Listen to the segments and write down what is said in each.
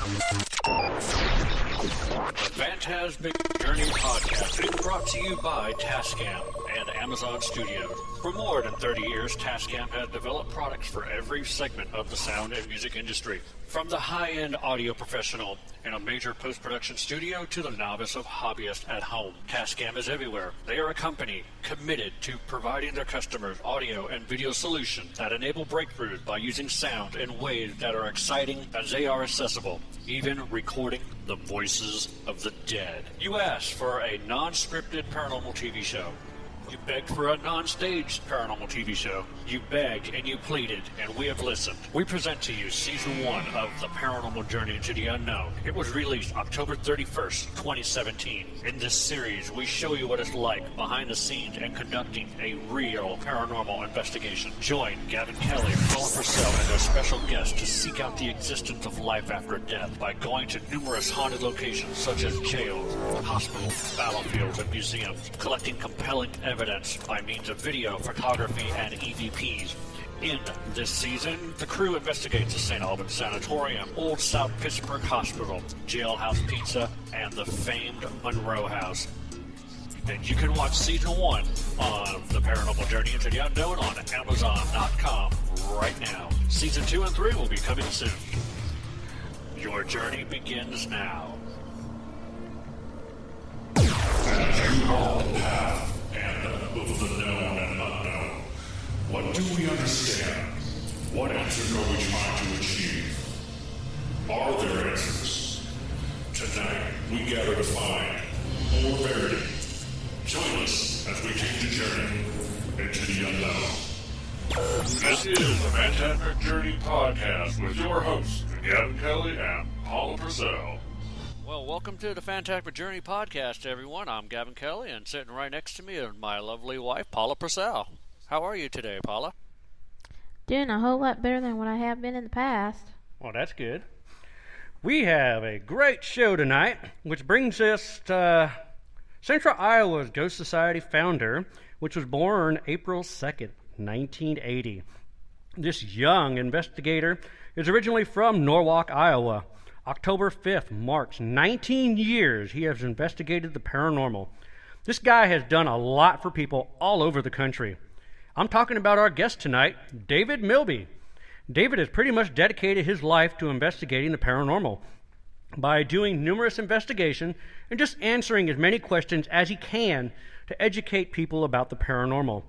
The Phantasmic Journey Podcast is brought to you by Tascam and Amazon Studios. For more than 30 years, Tascam has developed products for every segment of the sound and music industry. From the high-end audio professional in a major post-production studio to the novice of hobbyist at home, Tascam is everywhere. They are a company committed to providing their customers audio and video solutions that enable breakthroughs by using sound in ways that are exciting as they are accessible, even recording the voices of the dead. You asked for a non-scripted paranormal TV show. You begged for a non-staged paranormal TV show. You begged and you pleaded, and we have listened. We present to you Season 1 of The Paranormal Journey into the Unknown. It was released October 31st, 2017. In this series, we show you what it's like behind the scenes and conducting a real paranormal investigation. Join Gavin Kelly, Paula Purcell, and their special guests to seek out the existence of life after death by going to numerous haunted locations such as jails, hospitals, battlefields, and museums, collecting compelling evidence by means of video, photography, and EVPs. In this season, the crew investigates the St. Albans Sanatorium, Old South Pittsburgh Hospital, Jailhouse Pizza, and the famed Monroe House. And you can watch Season 1 of The Paranormal Journey into the Unknown on Amazon.com right now. Season 2 and 3 will be coming soon. Your journey begins now. As you walk the path of the known and unknown, what do we understand? What answers are we trying to achieve? Are there answers? Tonight, we gather to find more verity. Join us as we take the journey into the unknown. This is the Phantasmic Journey Podcast with your hosts, Gavin Kelly and Paula Purcell. Well, welcome to the Phantasmic Journey Podcast, everyone. I'm Gavin Kelly, and sitting right next to me is my lovely wife, Paula Purcell. How are you today, Paula? Doing a whole lot better than what I have been in the past. Well, that's good. We have a great show tonight, which brings us to Central Iowa's Ghost Society founder, which was born April 2nd, 1980. This young investigator is originally from Norwalk, Iowa. October 5th marks 19 years he has investigated the paranormal. This guy has done a lot for people all over the country. I'm talking about our guest tonight, David Milby. David has pretty much dedicated his life to investigating the paranormal by doing numerous investigations and just answering as many questions as he can to educate people about the paranormal.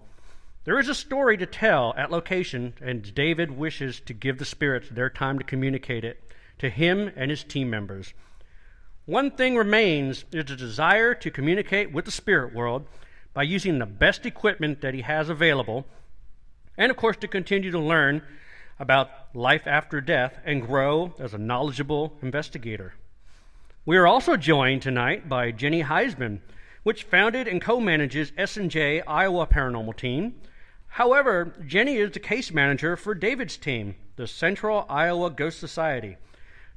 There is a story to tell at location, and David wishes to give the spirits their time to communicate it to him and his team members. One thing remains is the desire to communicate with the spirit world by using the best equipment that he has available, and of course to continue to learn about life after death and grow as a knowledgeable investigator. We are also joined tonight by Jenny Heishman, which founded and co-manages S&J Iowa Paranormal team. However, Jenny is the case manager for David's team, the Central Iowa Ghost Society.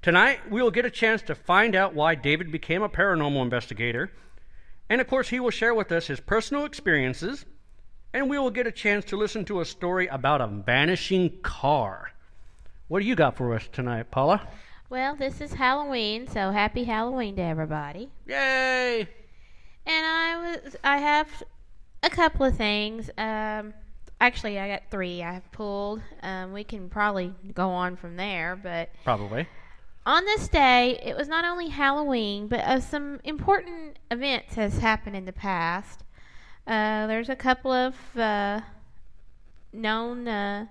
Tonight, we will get a chance to find out why David became a paranormal investigator, and of course, he will share with us his personal experiences, and we will get a chance to listen to a story about a vanishing car. What do you got for us tonight, Paula? Well, this is Halloween, so happy Halloween to everybody. Yay! And I have a couple of things. Actually, I got three I have pulled. We can probably go on from there, but Probably. on this day, it was not only Halloween, but some important events has happened in the past. There's a couple of known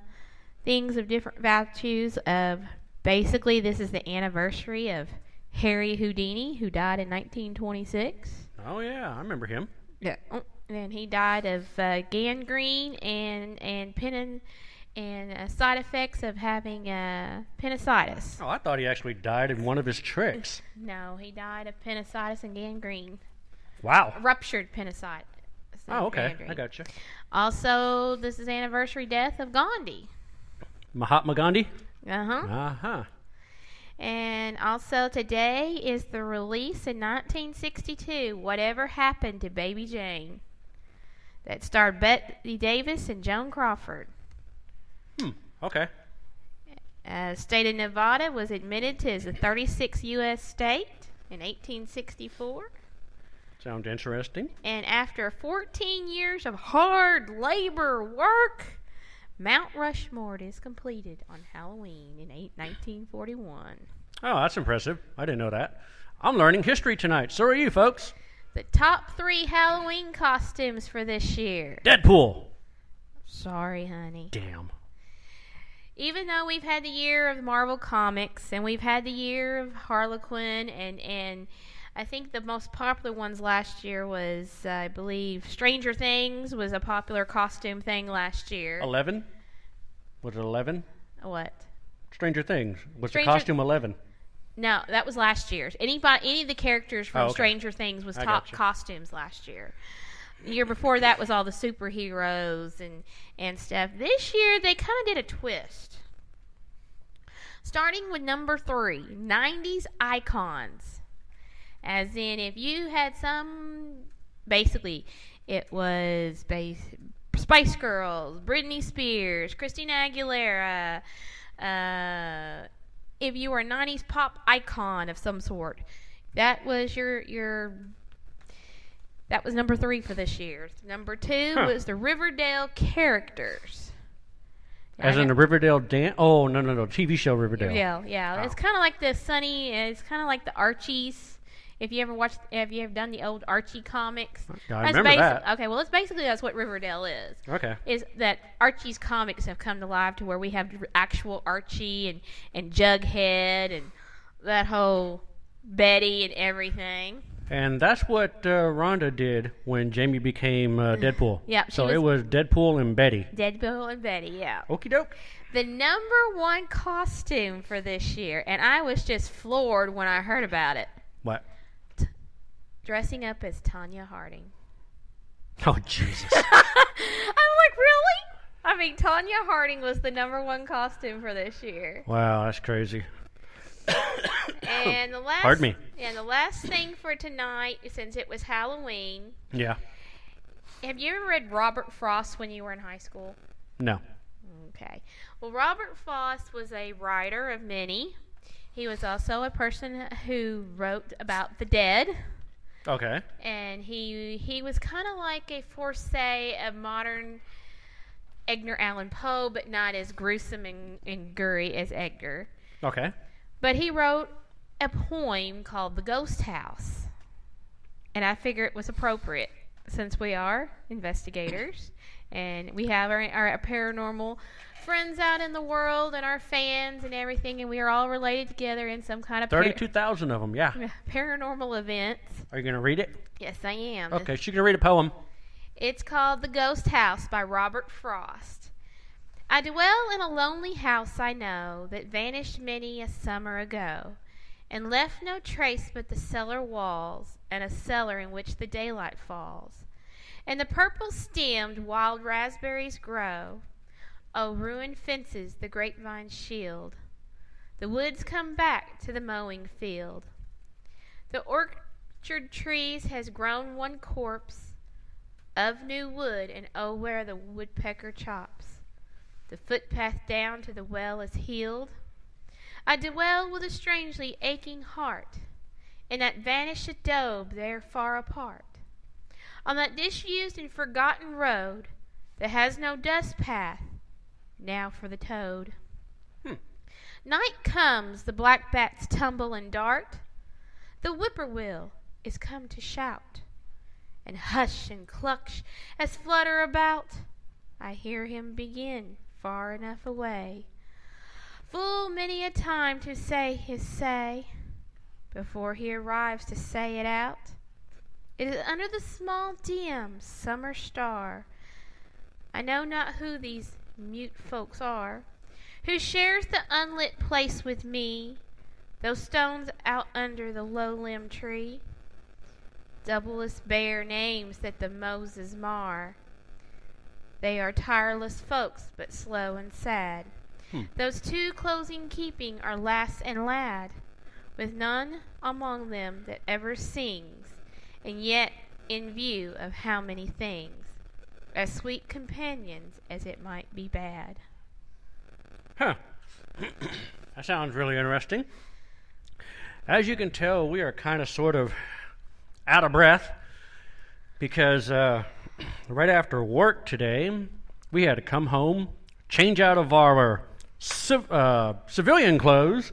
things of different values of basically this is the anniversary of Harry Houdini, who died in 1926. Oh yeah, I remember him. Yeah, and he died of gangrene and side effects of having appendicitis. Oh, I thought he actually died in one of his tricks. No, he died of appendicitis and gangrene. Wow. Ruptured appendicitis. Oh, okay. Gangrene. I gotcha. Also, this is anniversary death of Gandhi. Mahatma Gandhi? Uh-huh. Uh-huh. And also today is the release in 1962, Whatever Happened to Baby Jane, that starred Bette Davis and Joan Crawford. Okay. State of Nevada was admitted to as the 36th U.S. state in 1864. Sounds interesting. And after 14 years of hard labor work, Mount Rushmore is completed on Halloween in 1941. Oh, that's impressive. I didn't know that. I'm learning history tonight. So are you, folks. The top 3 Halloween costumes for this year. Deadpool. Sorry, honey. Damn. Even though we've had the year of Marvel Comics and we've had the year of Harlequin and I think the most popular ones last year was, I believe, Stranger Things was a popular costume thing last year. 11? Was it 11? What? Stranger Things. Was the costume 11? No, that was last year's. Any of the characters from Stranger Things was top costumes last year. The year before that was all the superheroes and stuff. This year they kind of did a twist. Starting with number 3, 90s icons. As in, if you had basically, it was Spice Girls, Britney Spears, Christina Aguilera. If you were a 90s pop icon of some sort, that was that was number 3 for this year. Number 2 was the Riverdale Characters. As in the Riverdale dance? Oh, no, TV show Riverdale. Yeah. Oh. It's kind of like it's kind of like the Archies. If you ever done the old Archie comics? I remember that. Okay, well, that's what Riverdale is. Okay. Is that Archie's comics have come to life to where we have actual Archie and Jughead and that whole Betty and everything. And that's what Rhonda did when Jamie became Deadpool. Yeah. So it was Deadpool and Betty. Deadpool and Betty, yeah. Okie doke. The number 1 costume for this year, and I was just floored when I heard about it. What? Dressing up as Tanya Harding. Oh, Jesus. I'm like, really? I mean, Tanya Harding was the number 1 costume for this year. Wow, that's crazy. And Pardon me. And the last thing for tonight, since it was Halloween. Yeah. Have you ever read Robert Frost when you were in high school? No. Okay. Well, Robert Frost was a writer of many. He was also a person who wrote about the dead. Okay. And he was kind of like a forte of modern Edgar Allan Poe, but not as gruesome and gory as Edgar. Okay. But he wrote a poem called The Ghost House. And I figure it was appropriate since we are investigators and we have our paranormal friends out in the world and our fans and everything, and we are all related together in some kind of 32,000 of them, yeah. Paranormal events. Are you going to read it? Yes, I am. Okay, she's going to read a poem. It's called The Ghost House by Robert Frost. I dwell in a lonely house I know that vanished many a summer ago, and left no trace but the cellar walls, and a cellar in which the daylight falls, and the purple-stemmed wild raspberries grow. Oh, ruined fences the grapevines shield. The woods come back to the mowing field. The orchard trees has grown one corpse of new wood, and oh, where the woodpecker chops. The footpath down to the well is healed. I dwell with a strangely aching heart in that vanished adobe there far apart, on that disused and forgotten road that has no dust path now for the toad. Night comes, the black bats tumble and dart, the whippoorwill is come to shout, and hush and clutch as flutter about, I hear him begin far enough away, full many a time to say his say, before he arrives to say it out. It is under the small dim summer star. I know not who these mute folks are, who shares the unlit place with me, those stones out under the low-limbed tree. Doubleless bare names that the Moses mar. They are tireless folks, but slow and sad. Those two closing keeping are lass and lad, with none among them that ever sings, and yet in view of how many things, as sweet companions as it might be bad. That sounds really interesting. As you can tell, we are kind of sort of out of breath because right after work today, we had to come home, change out of our civilian clothes,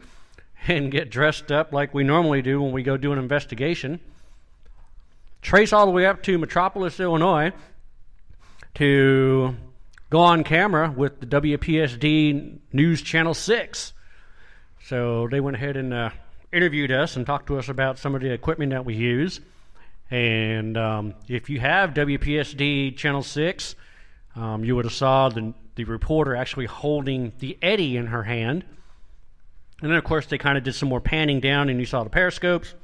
and get dressed up like we normally do when we go do an investigation. Trace all the way up to Metropolis, Illinois, to go on camera with the WPSD News Channel 6. So they went ahead and interviewed us and talked to us about some of the equipment that we use. And if you have WPSD Channel 6, you would have saw the reporter actually holding the Eddy in her hand. And then, of course, they kind of did some more panning down, and you saw the periscopes.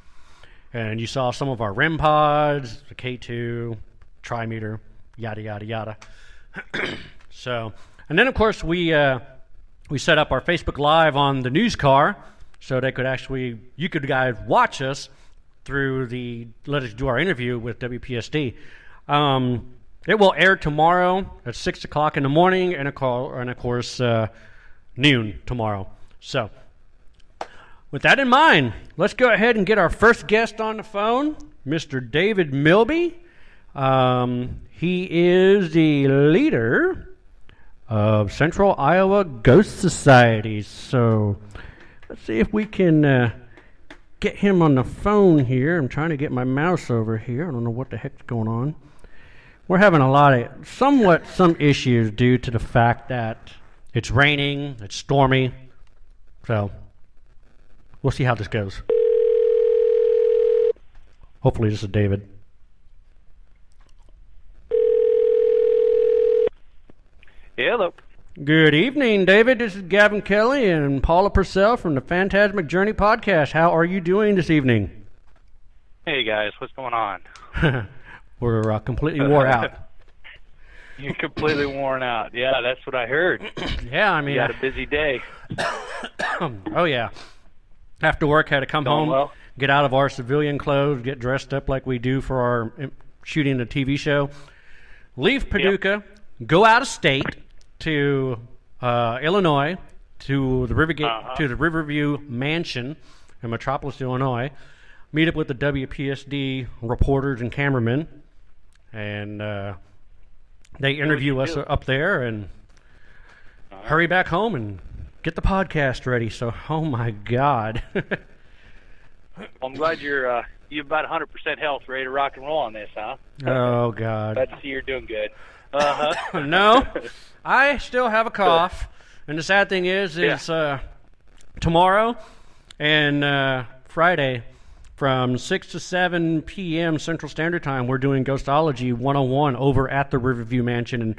And you saw some of our REM pods, the K2, trimeter, yada, yada, yada. So, and then, of course, we set up our Facebook Live on the news car so they could actually, you could guys watch us through let us do our interview with WPSD. It will air tomorrow at 6 o'clock in the morning and of course, noon tomorrow. So, with that in mind, let's go ahead and get our first guest on the phone, Mr. David Milby. He is the leader of Central Iowa Ghost Society. So let's see if we can get him on the phone here. I'm trying to get my mouse over here. I don't know what the heck's going on. We're having some issues due to the fact that it's raining, it's stormy. So we'll see how this goes. Hopefully this is David. Hello. Good evening, David. This is Gavin Kelly and Paula Purcell from the Phantasmic Journey podcast. How are you doing this evening? Hey, guys. What's going on? We're completely wore out. You're completely worn out. Yeah, that's what I heard. Yeah, I mean... You had a busy day. Oh, yeah. After work, had to come home, get out of our civilian clothes, get dressed up like we do for our shooting a TV show, leave Paducah, go out of state to Illinois, to the Riverview Mansion in Metropolis, Illinois, meet up with the WPSD reporters and cameramen, and they interview us up there and hurry back home and get the podcast ready. So, oh my God. Well, I'm glad you're about 100% health, ready to rock and roll on this, huh? Oh God. Glad to see you're doing good. No, I still have a cough, and the sad thing is tomorrow and Friday from 6 to 7 p.m. Central Standard Time, we're doing Ghostology 101 over at the Riverview Mansion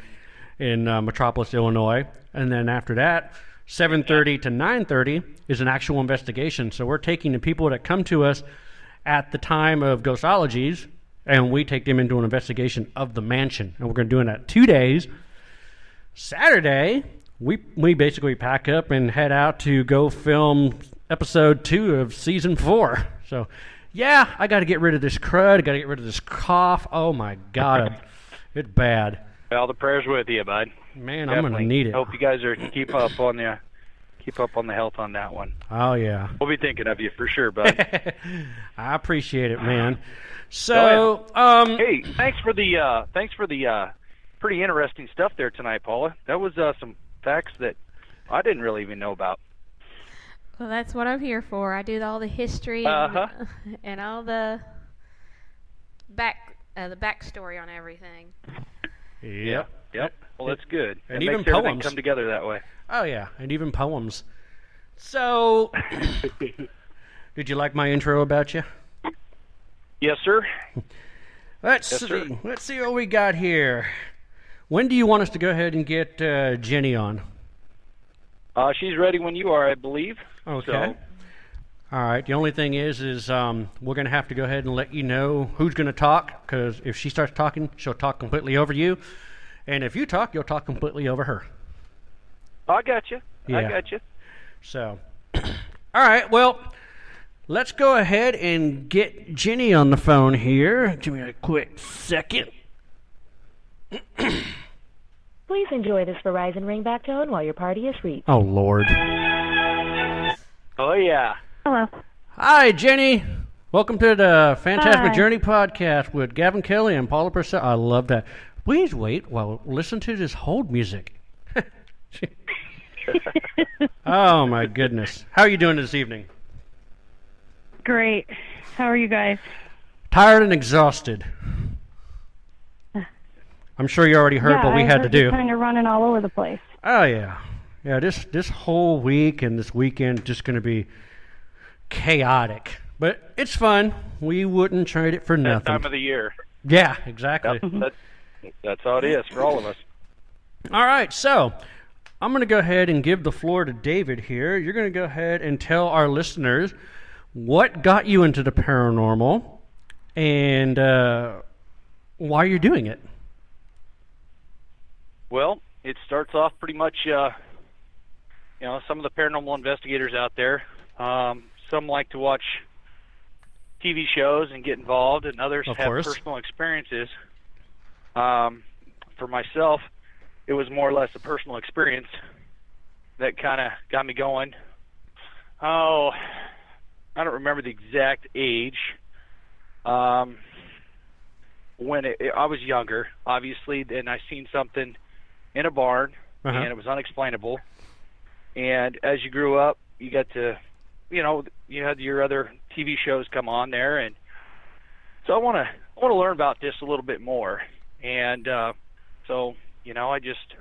in Metropolis, Illinois, and then after that, 7:30 to 9:30 is an actual investigation. So we're taking the people that come to us at the time of Ghostologies, and we take them into an investigation of the mansion. And we're going to do that 2 days. Saturday, we basically pack up and head out to go film episode 2 of season 4. So, yeah, I got to get rid of this crud. I got to get rid of this cough. Oh, my God. It's bad. Well, the prayer's with you, bud. Man, Definitely. I'm going to need it. Hope you guys are keep up on the health on that one. Oh, yeah. We'll be thinking of you for sure, bud. I appreciate it, man. So, hey, thanks for the pretty interesting stuff there tonight, Paula. That was some facts that I didn't really even know about. Well, that's what I'm here for. I do all the history and all the backstory on everything. Yep. Well, that's good. And it even makes everything poems come together that way. Oh, yeah, and even poems. So, did you like my intro about you? Yes, sir. Let's see what we got here. When do you want us to go ahead and get Jenny on? She's ready when you are, I believe. Okay. So. All right. The only thing is we're going to have to go ahead and let you know who's going to talk, because if she starts talking, she'll talk completely over you. And if you talk, you'll talk completely over her. I got you. Yeah. I got you. So, all right. Well, let's go ahead and get Jenny on the phone here. Give me a quick second. Please enjoy this Verizon ringback tone while your party is reached. Oh, Lord. Oh, yeah. Hello. Hi, Jenny. Welcome to the Phantasmic Hi. Journey podcast with Gavin Kelly and Paula Purcell. I love that. Please wait while listen to this hold music. Oh, my goodness. How are you doing this evening? Great. How are you guys? Tired and exhausted. I'm sure you already heard what we had to do. Kind of running all over the place. Oh, yeah. Yeah, this whole week and this weekend is just going to be chaotic. But it's fun. We wouldn't trade it for That nothing. time of the year. Yeah, exactly. Yep. That's how it is for all of us. All right, so I'm going to go ahead and give the floor to David here. You're going to go ahead and tell our listeners what got you into the paranormal and why you're doing it. Well, it starts off pretty much, some of the paranormal investigators out there. Some like to watch TV shows and get involved, and others Of have course. personal experiences. For myself, it was more or less a personal experience that kind of got me going. Oh, I don't remember the exact age. When I was younger, obviously, and I seen something in a barn, Uh-huh. and it was unexplainable. And as you grew up, you got to, you had your other TV shows come on there, and so I want to learn about this a little bit more. And so, I just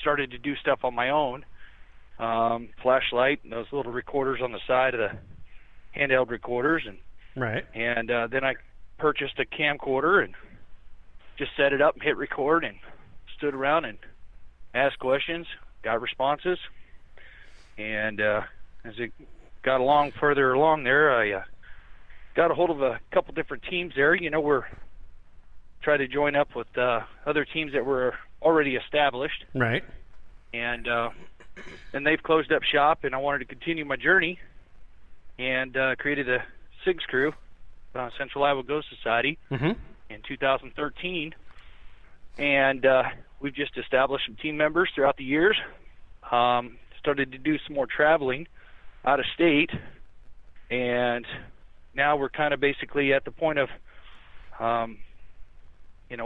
started to do stuff on my own. Flashlight and those little recorders on the side of the handheld recorders, and Right. then I purchased a camcorder and just set it up and hit record and stood around and asked questions, got responses, and as it got further along there, I got a hold of a couple different teams there. We're trying to join up with other teams that were already established, Right. and they've closed up shop, and I wanted to continue my journey, and created a SIGS crew, Central Iowa Ghost Society, Mm-hmm. in 2013, and we've just established some team members throughout the years. Started to do some more traveling out of state, and now we're kind of basically at the point of,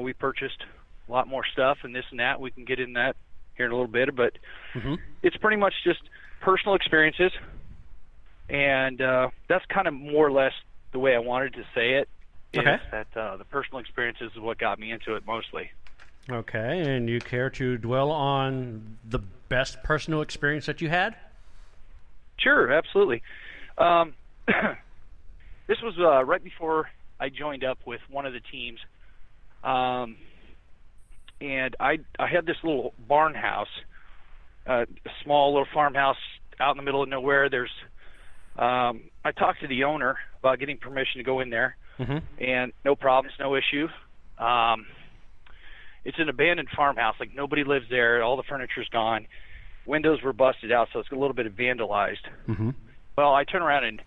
we purchased a lot more stuff and this and that. We can get in that here in a little bit, but Mm-hmm. it's pretty much just personal experiences, and that's kind of more or less the way I wanted to say it. Is Okay. that the personal experiences is what got me into it mostly. Okay, and you care to dwell on the best personal experience that you had? Sure, absolutely. This was right before I joined up with one of the teams, and I had this little barn house, a small little farmhouse out in the middle of nowhere. I talked to the owner about getting permission to go in there, Mm-hmm. and no problems, no issue. It's an abandoned farmhouse, like nobody lives there. All the furniture's gone. Windows were busted out, so it's a little bit vandalized. Mm-hmm. Well, I turned around and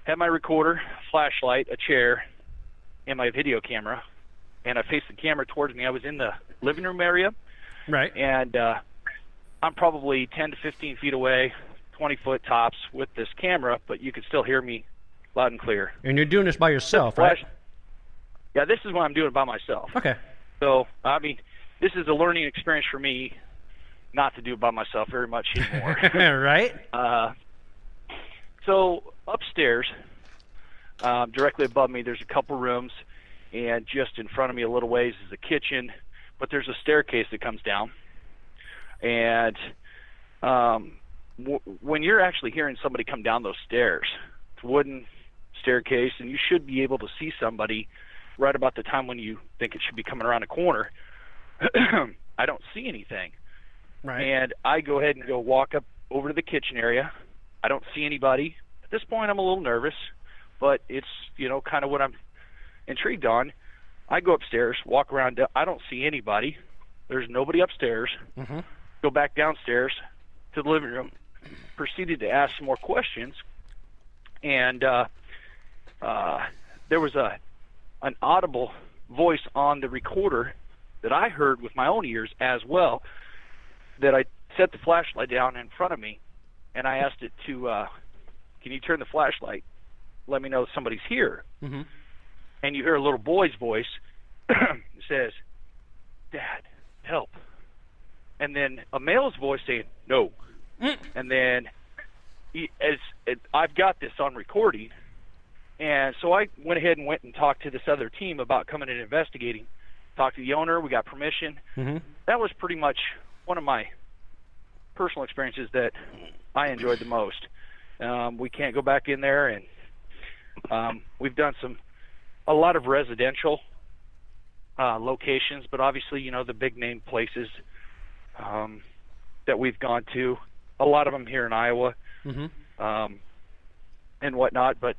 had my recorder, flashlight, a chair, and my video camera, and I faced the camera towards me. I was in the living room area, Right. and I'm probably 10 to 15 feet away, 20-foot tops with this camera, but you could still hear me loud and clear. And you're doing this by yourself, right? Yeah, this is when I'm doing it by myself. Okay. So, I mean, this is a learning experience for me not to do it by myself very much anymore. Right? So upstairs, directly above me, there's a couple rooms, and just in front of me a little ways is a kitchen, but there's a staircase that comes down. And when you're actually hearing somebody come down those stairs, it's a wooden staircase, and you should be able to see somebody right about the time when you think it should be coming around a corner. I don't see anything. Right. And I go ahead and go walk up over to the kitchen area. I don't see anybody. At this point, I'm a little nervous, but it's, kind of what I'm intrigued on. I go upstairs, walk around. I don't see anybody. There's nobody upstairs. Mm-hmm. Go back downstairs to the living room. Proceeded to ask some more questions. And there was an audible voice on the recorder that I heard with my own ears as well, that I set the flashlight down in front of me, and I asked it to can you turn the flashlight? Let me know somebody's here. Mm-hmm. And you hear a little boy's voice that says, Dad, help. And then a male's voice saying, no. And then I've got this on recording. And so I went ahead and went and talked to this other team about coming and investigating. Talked to the owner. We got permission. Mm-hmm. That was pretty much one of my personal experiences that I enjoyed the most. We can't go back in there, and we've done a lot of residential locations, but obviously, you know, the big name places that we've gone to, a lot of them here in Iowa, and whatnot, but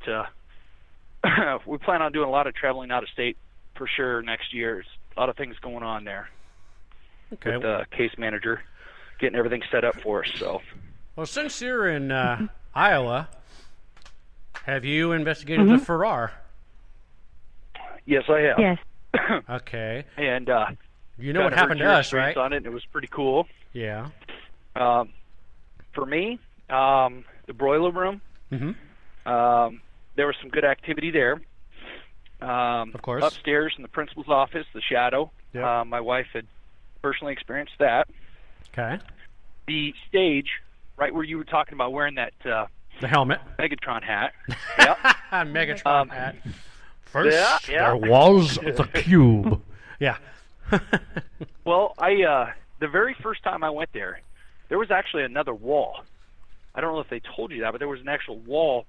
we plan on doing a lot of traveling out of state for sure next year. There's a lot of things going on there with the case manager getting everything set up for us. So, well, since you're in Iowa, have you investigated the Farrar? Yes, I have. Yes. Okay. And you know what happened to us, right? On it, and it was pretty cool. Yeah. For me, the broiler room. There was some good activity there. Of course. Upstairs in the principal's office, the shadow. Yep. My wife had personally experienced that. Okay. The stage, right where you were talking about wearing that The helmet. Megatron hat. Yep. Megatron hat. First, yeah. there was the cube. Yeah. Well, the very first time I went there was actually another wall. I don't know if they told you that, but there was an actual wall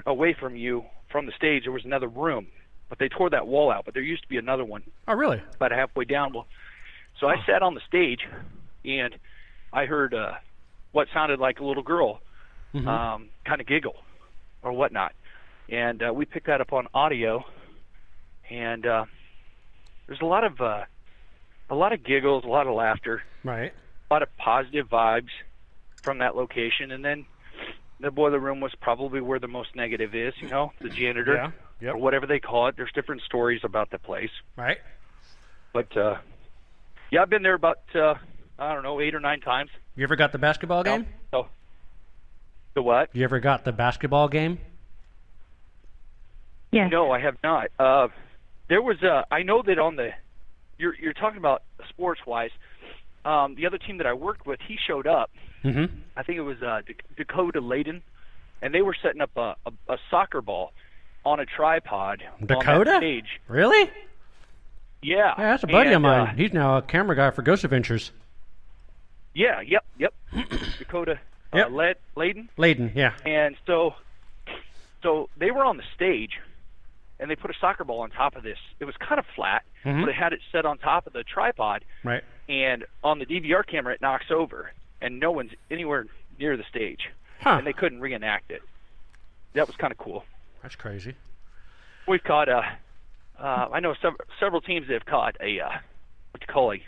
away from you from the stage. There was another room, but they tore that wall out. But there used to be another one. Oh, really? About halfway down. Well, so I sat on the stage, and I heard what sounded like a little girl kind of giggle or whatnot, and we picked that up on audio. And there's a lot of giggles, a lot of laughter, right? A lot of positive vibes from that location. And then the boiler room was probably where the most negative is, you know, the janitor or whatever they call it. There's different stories about the place. Right. But, yeah, I've been there about, I don't know, 8 or 9 times. You ever got the basketball game? Oh, the what? You ever got the basketball game? Yes. No, I have not. There was, I know that on the, you're talking about sports-wise, the other team that I worked with, he showed up. I think it was Dakota Layden, and they were setting up a soccer ball on a tripod Dakota? on that stage. Really? Yeah. Yeah, that's a buddy of mine. He's now a camera guy for Ghost Adventures. Yeah, yep. Dakota Layden. Layden, yeah. And so they were on the stage, and they put a soccer ball on top of this. It was kind of flat, but they had it set on top of the tripod. Right. And on the DVR camera, it knocks over, and no one's anywhere near the stage. Huh. And they couldn't reenact it. That was kind of cool. That's crazy. We've caught I know several teams that have caught what you call a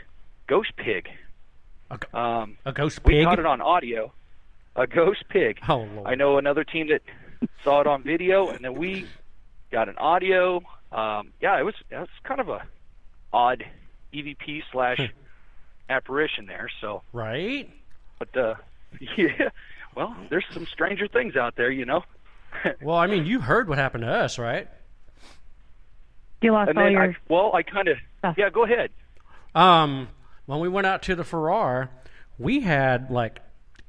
ghost pig. A ghost pig? We caught it on audio. A ghost pig. Oh, Lord. I know another team that saw it on video, and then we got an audio. Yeah, it was kind of a odd EVP / apparition there. So. Right. But yeah, well, there's some stranger things out there, you know. Well, I mean, you heard what happened to us, right? You lost all your... I kind of... Yeah, go ahead. When we went out to the Farrar, we had, like,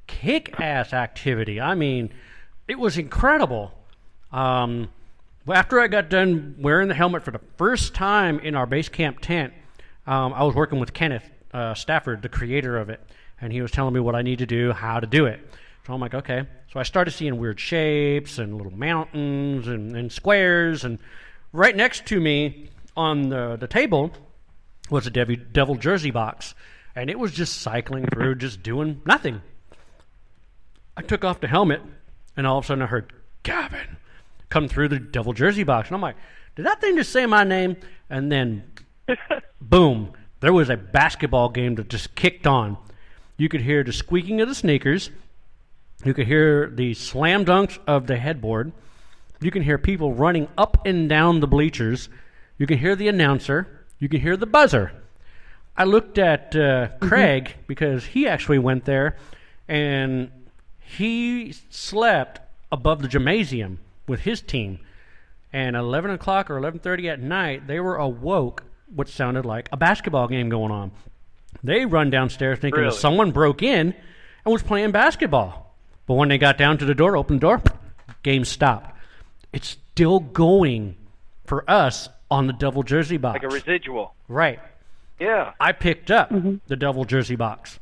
kick-ass activity. I mean, it was incredible. After I got done wearing the helmet for the first time in our base camp tent, I was working with Kenneth Stafford, the creator of it, and he was telling me what I need to do, how to do it. So I'm like, okay. So I started seeing weird shapes and little mountains and squares, and right next to me on the table was a devil jersey box, and it was just cycling through, just doing nothing. I took off the helmet, and all of a sudden I heard Gavin come through the devil jersey box, and I'm like, did that thing just say my name? And then, boom, there was a basketball game that just kicked on. You could hear the squeaking of the sneakers. You could hear the slam dunks of the headboard. You can hear people running up and down the bleachers. You can hear the announcer. You can hear the buzzer. I looked at Craig because he actually went there, and he slept above the gymnasium with his team. And 11 o'clock or 11:30 at night, they were awoke, what sounded like a basketball game going on. They run downstairs thinking that someone broke in and was playing basketball. But when they got down to the door, opened the door, game stopped. It's still going for us on the double jersey box. Like a residual. Right. Yeah. I picked up the double jersey box,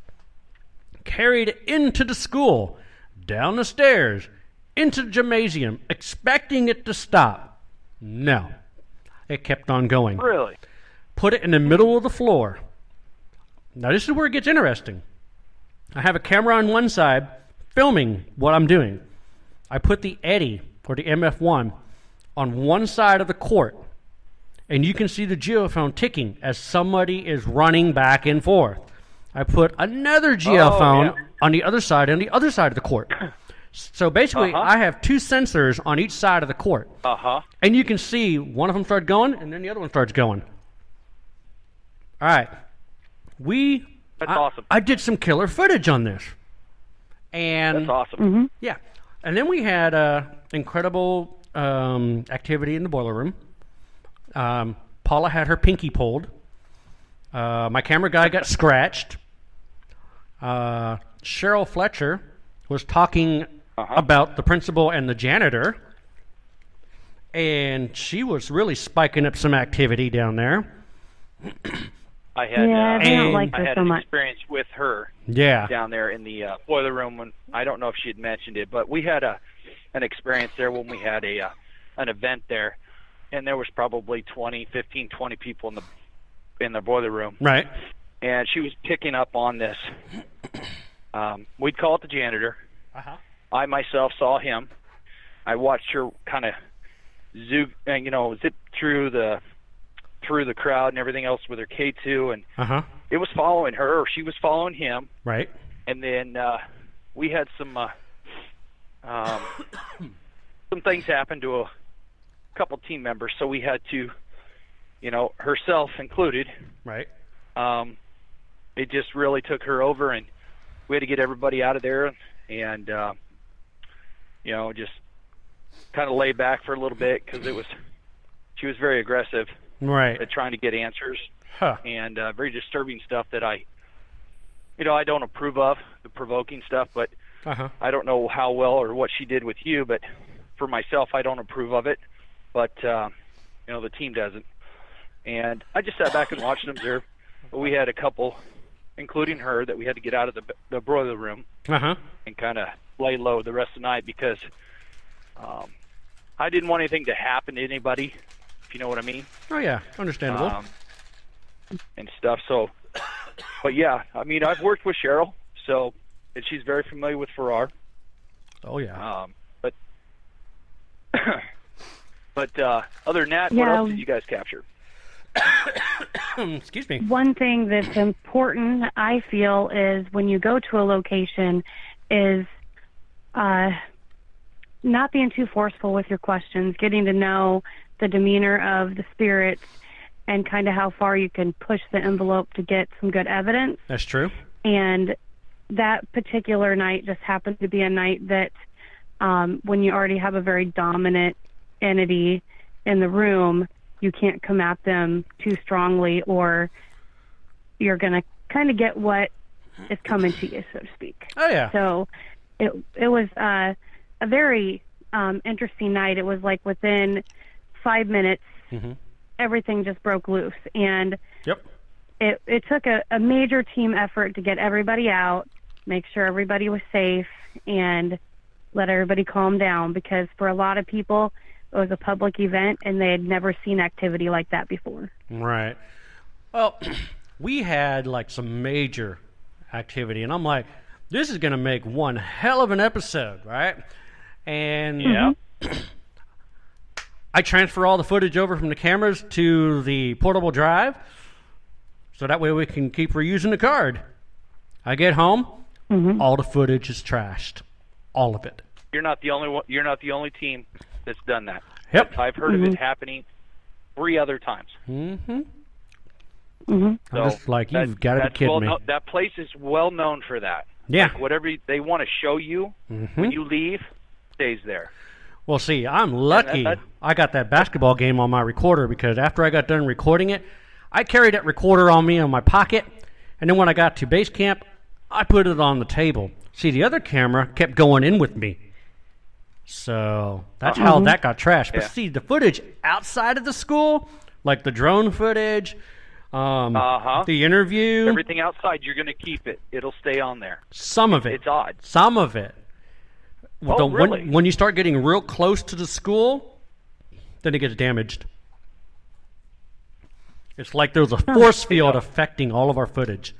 carried it into the school, down the stairs, into the gymnasium, expecting it to stop. No. It kept on going. Really? Put it in the middle of the floor. Now, this is where it gets interesting. I have a camera on one side filming what I'm doing. I put the Eddy, or the MF1, on one side of the court, and you can see the geophone ticking as somebody is running back and forth. I put another geophone on the other side of the court. So basically, I have two sensors on each side of the court. And you can see one of them start going, and then the other one starts going. All right. That's awesome. I did some killer footage on this. And that's awesome. Yeah. And then we had incredible activity in the boiler room. Paula had her pinky pulled. My camera guy got scratched. Cheryl Fletcher was talking about the principal and the janitor, and she was really spiking up some activity down there. I had I don't like I this had so an much. experience with her Yeah. down there in the boiler room. When I don't know if she had mentioned it, but we had an experience there when we had an event there, and there was probably 20 people in the boiler room. Right. And she was picking up on this. We'd call it the janitor. I myself saw him. I watched her kind of zip through the crowd and everything else with her K2, and it was following her, or she was following him. Right. And then we had some things happen to a couple team members, so we had to, herself included. Right. It just really took her over, and we had to get everybody out of there, and just kind of lay back for a little bit, because she was very aggressive. Right. At trying to get answers. And very disturbing stuff that I don't approve of, the provoking stuff, but I don't know how well or what she did with you, but for myself, I don't approve of it, but the team doesn't. And I just sat back and watched and observed. But we had a couple, including her, that we had to get out of the boiler room and kind of lay low the rest of the night, because I didn't want anything to happen to anybody, if you know what I mean. Oh, yeah. Understandable. And stuff. So, but yeah, I mean, I've worked with Cheryl, and she's very familiar with Farrar. Oh, yeah. But other than that, what else did you guys capture? Excuse me. One thing that's important, I feel, is when you go to a location, is not being too forceful with your questions, getting to know the demeanor of the spirits, and kind of how far you can push the envelope to get some good evidence. That's true. And that particular night just happened to be a night that when you already have a very dominant entity in the room, you can't come at them too strongly, or you're going to kind of get what is coming to you, so to speak. Oh, yeah. So it was a very interesting night. It was like within 5 minutes, everything just broke loose. And it took a major team effort to get everybody out, make sure everybody was safe, and let everybody calm down, because for a lot of people, it was a public event, and they had never seen activity like that before. Right. Well, we had like some major activity, and I'm like, this is going to make one hell of an episode, right? And I transfer all the footage over from the cameras to the portable drive, so that way we can keep reusing the card. I get home, all the footage is trashed, all of it. You're not the only one. You're not the only team that's done that. Yep. I've heard of it happening 3 other times. I'm just like, you've got to be kidding me. That place is well known for that. Yeah. Like whatever they want to show you when you leave, stays there. Well, see, I'm lucky I got that basketball game on my recorder, because after I got done recording it, I carried that recorder on me in my pocket, and then when I got to base camp, I put it on the table. See, the other camera kept going in with me. So that's how that got trashed. But see, the footage outside of the school, like the drone footage, the interview. Everything outside, you're going to keep it. It'll stay on there. Some of it. It's odd. Some of it. Really? When you start getting real close to the school, then it gets damaged. It's like there's a force field affecting all of our footage.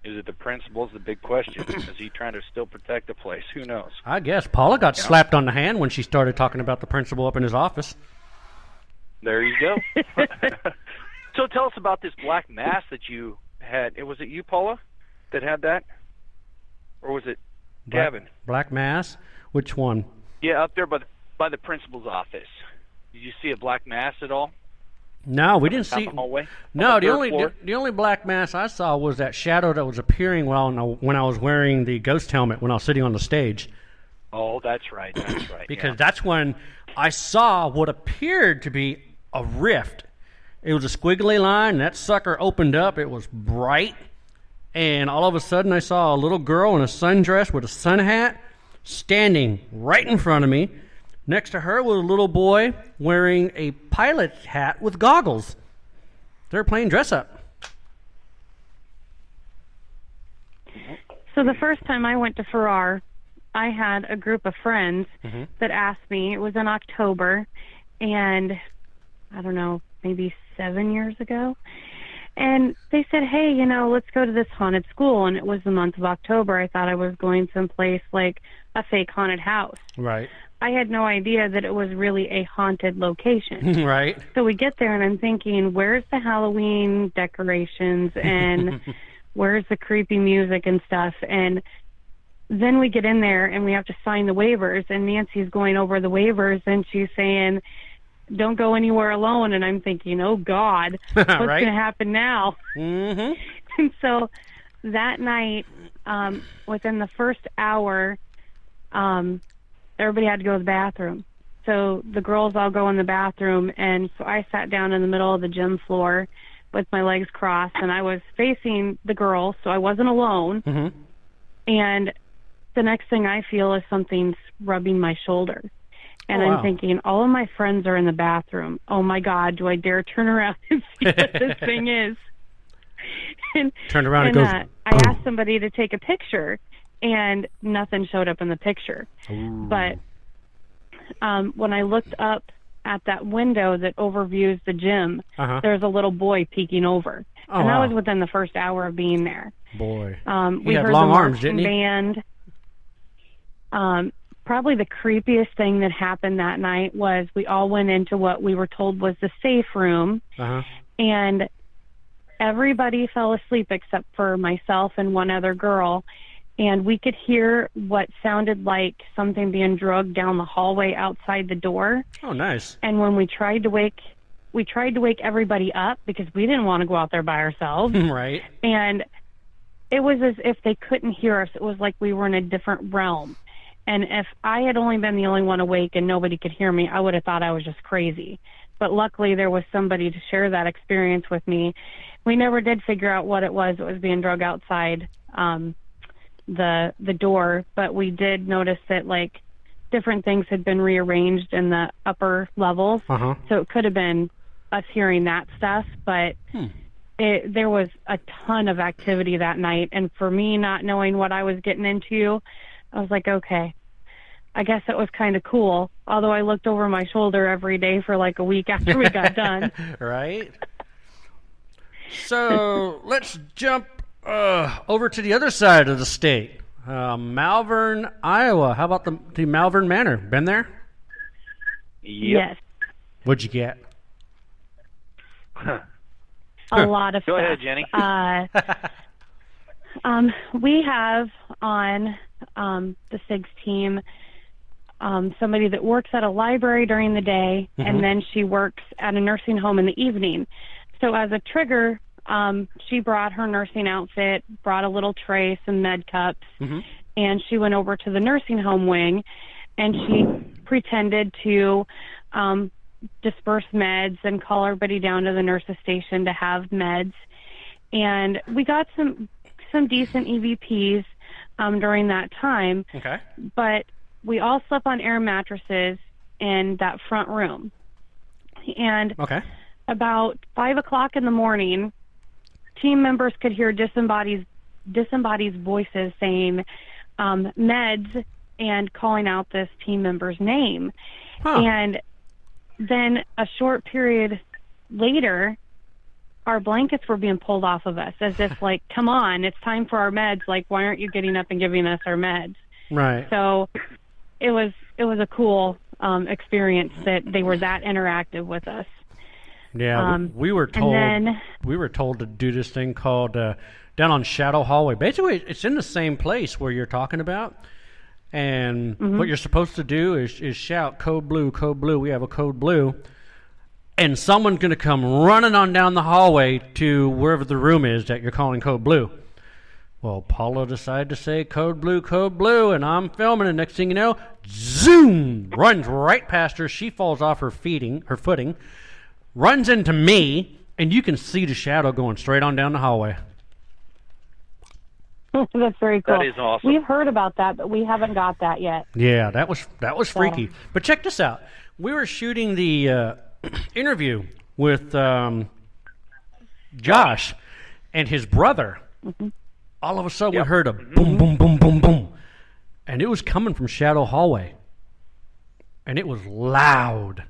Is it the principal's the big question? Is he trying to still protect the place? Who knows? I guess Paula got slapped on the hand when she started talking about the principal up in his office. There you go. So tell us about this black mass that you had. Was it you, Paula, that had that? Or was it Gavin? Black mass? Which one? Yeah, up there by the principal's office. Did you see a black mass at all? No, we didn't see. The hallway? No, the only black mass I saw was that shadow that was appearing when I was wearing the ghost helmet when I was sitting on the stage. Oh, that's right. That's right. Because that's when I saw what appeared to be a rift. It was a squiggly line, and that sucker opened up. It was bright, and all of a sudden I saw a little girl in a sundress with a sun hat standing right in front of me. Next to her was a little boy wearing a pilot hat with goggles. They were playing dress-up. So the first time I went to Farrar, I had a group of friends that asked me. It was in October, and I don't know, maybe 7 years ago. And they said, hey, let's go to this haunted school. And it was the month of October. I thought I was going someplace like a fake haunted house. Right. I had no idea that it was really a haunted location. Right. So we get there, and I'm thinking, where's the Halloween decorations, and where's the creepy music and stuff? And then we get in there, and we have to sign the waivers, and Nancy's going over the waivers, and she's saying, don't go anywhere alone. And I'm thinking, oh, God, what's right? going to happen now? Mm-hmm. And so that night, within the first hour, everybody had to go to the bathroom. So the girls all go in the bathroom, and so I sat down in the middle of the gym floor with my legs crossed, and I was facing the girls, so I wasn't alone. Mm-hmm. And the next thing I feel is something's rubbing my shoulder. And wow. I'm thinking, all of my friends are in the bathroom. Oh, my God, do I dare turn around and see what this thing is? And, turned around and goes, I asked somebody to take a picture, and nothing showed up in the picture. Ooh. But when I looked up at that window that overviews the gym, there's a little boy peeking over. Oh, and that wow. was within the first hour of being there. Boy. We had heard long the arms, marching didn't he? band. Probably the creepiest thing that happened that night was we all went into what we were told was the safe room, and everybody fell asleep except for myself and one other girl, and we could hear what sounded like something being dragged down the hallway outside the door. Oh, nice. And when we tried to wake everybody up because we didn't want to go out there by ourselves. Right. And it was as if they couldn't hear us. It was like we were in a different realm. And if I had only been the only one awake and nobody could hear me, I would have thought I was just crazy. But luckily there was somebody to share that experience with me. We never did figure out what it was that was being dragged outside the door, but we did notice that like different things had been rearranged in the upper levels. So it could have been us hearing that stuff, but there was a ton of activity that night. And for me, not knowing what I was getting into, I was like, okay, I guess it was kind of cool. Although I looked over my shoulder every day for like a week after we got done. Right. So let's jump over to the other side of the state. Malvern, Iowa. How about the Malvern Manor? Been there? Yes. What'd you get? A lot of Go stuff. ahead, Jenny. We have on the SIGS team somebody that works at a library during the day, and then she works at a nursing home in the evening. So as a trigger, she brought her nursing outfit, brought a little tray, some med cups, and she went over to the nursing home wing. and she pretended to disperse meds and call everybody down to the nurse's station to have meds. And we got some decent EVPs during that time. Okay. But we all slept on air mattresses in that front room. And about 5 o'clock in the morning, team members could hear disembodied voices saying meds and calling out this team member's name. And then a short period later, our blankets were being pulled off of us as if like, come on, it's time for our meds. Like, why aren't you getting up and giving us our meds? Right. So it was a cool experience that they were that interactive with us. Yeah, we were told to do this thing called down on Shadow Hallway. Basically, it's in the same place where you're talking about. And what you're supposed to do is shout, code blue, code blue. We have a code blue. And someone's going to come running on down the hallway to wherever the room is that you're calling code blue. Well, Paula decided to say code blue, and I'm filming, and next thing you know, zoom, runs right past her. She falls off her footing, runs into me, and you can see the shadow going straight on down the hallway. That's very cool. That is awesome. We've heard about that, but we haven't got that yet. Yeah, that was freaky. But check this out. We were shooting the interview with Josh and his brother. All of a sudden, we heard a boom, boom, boom, boom, boom. And it was coming from Shadow Hallway. And it was loud.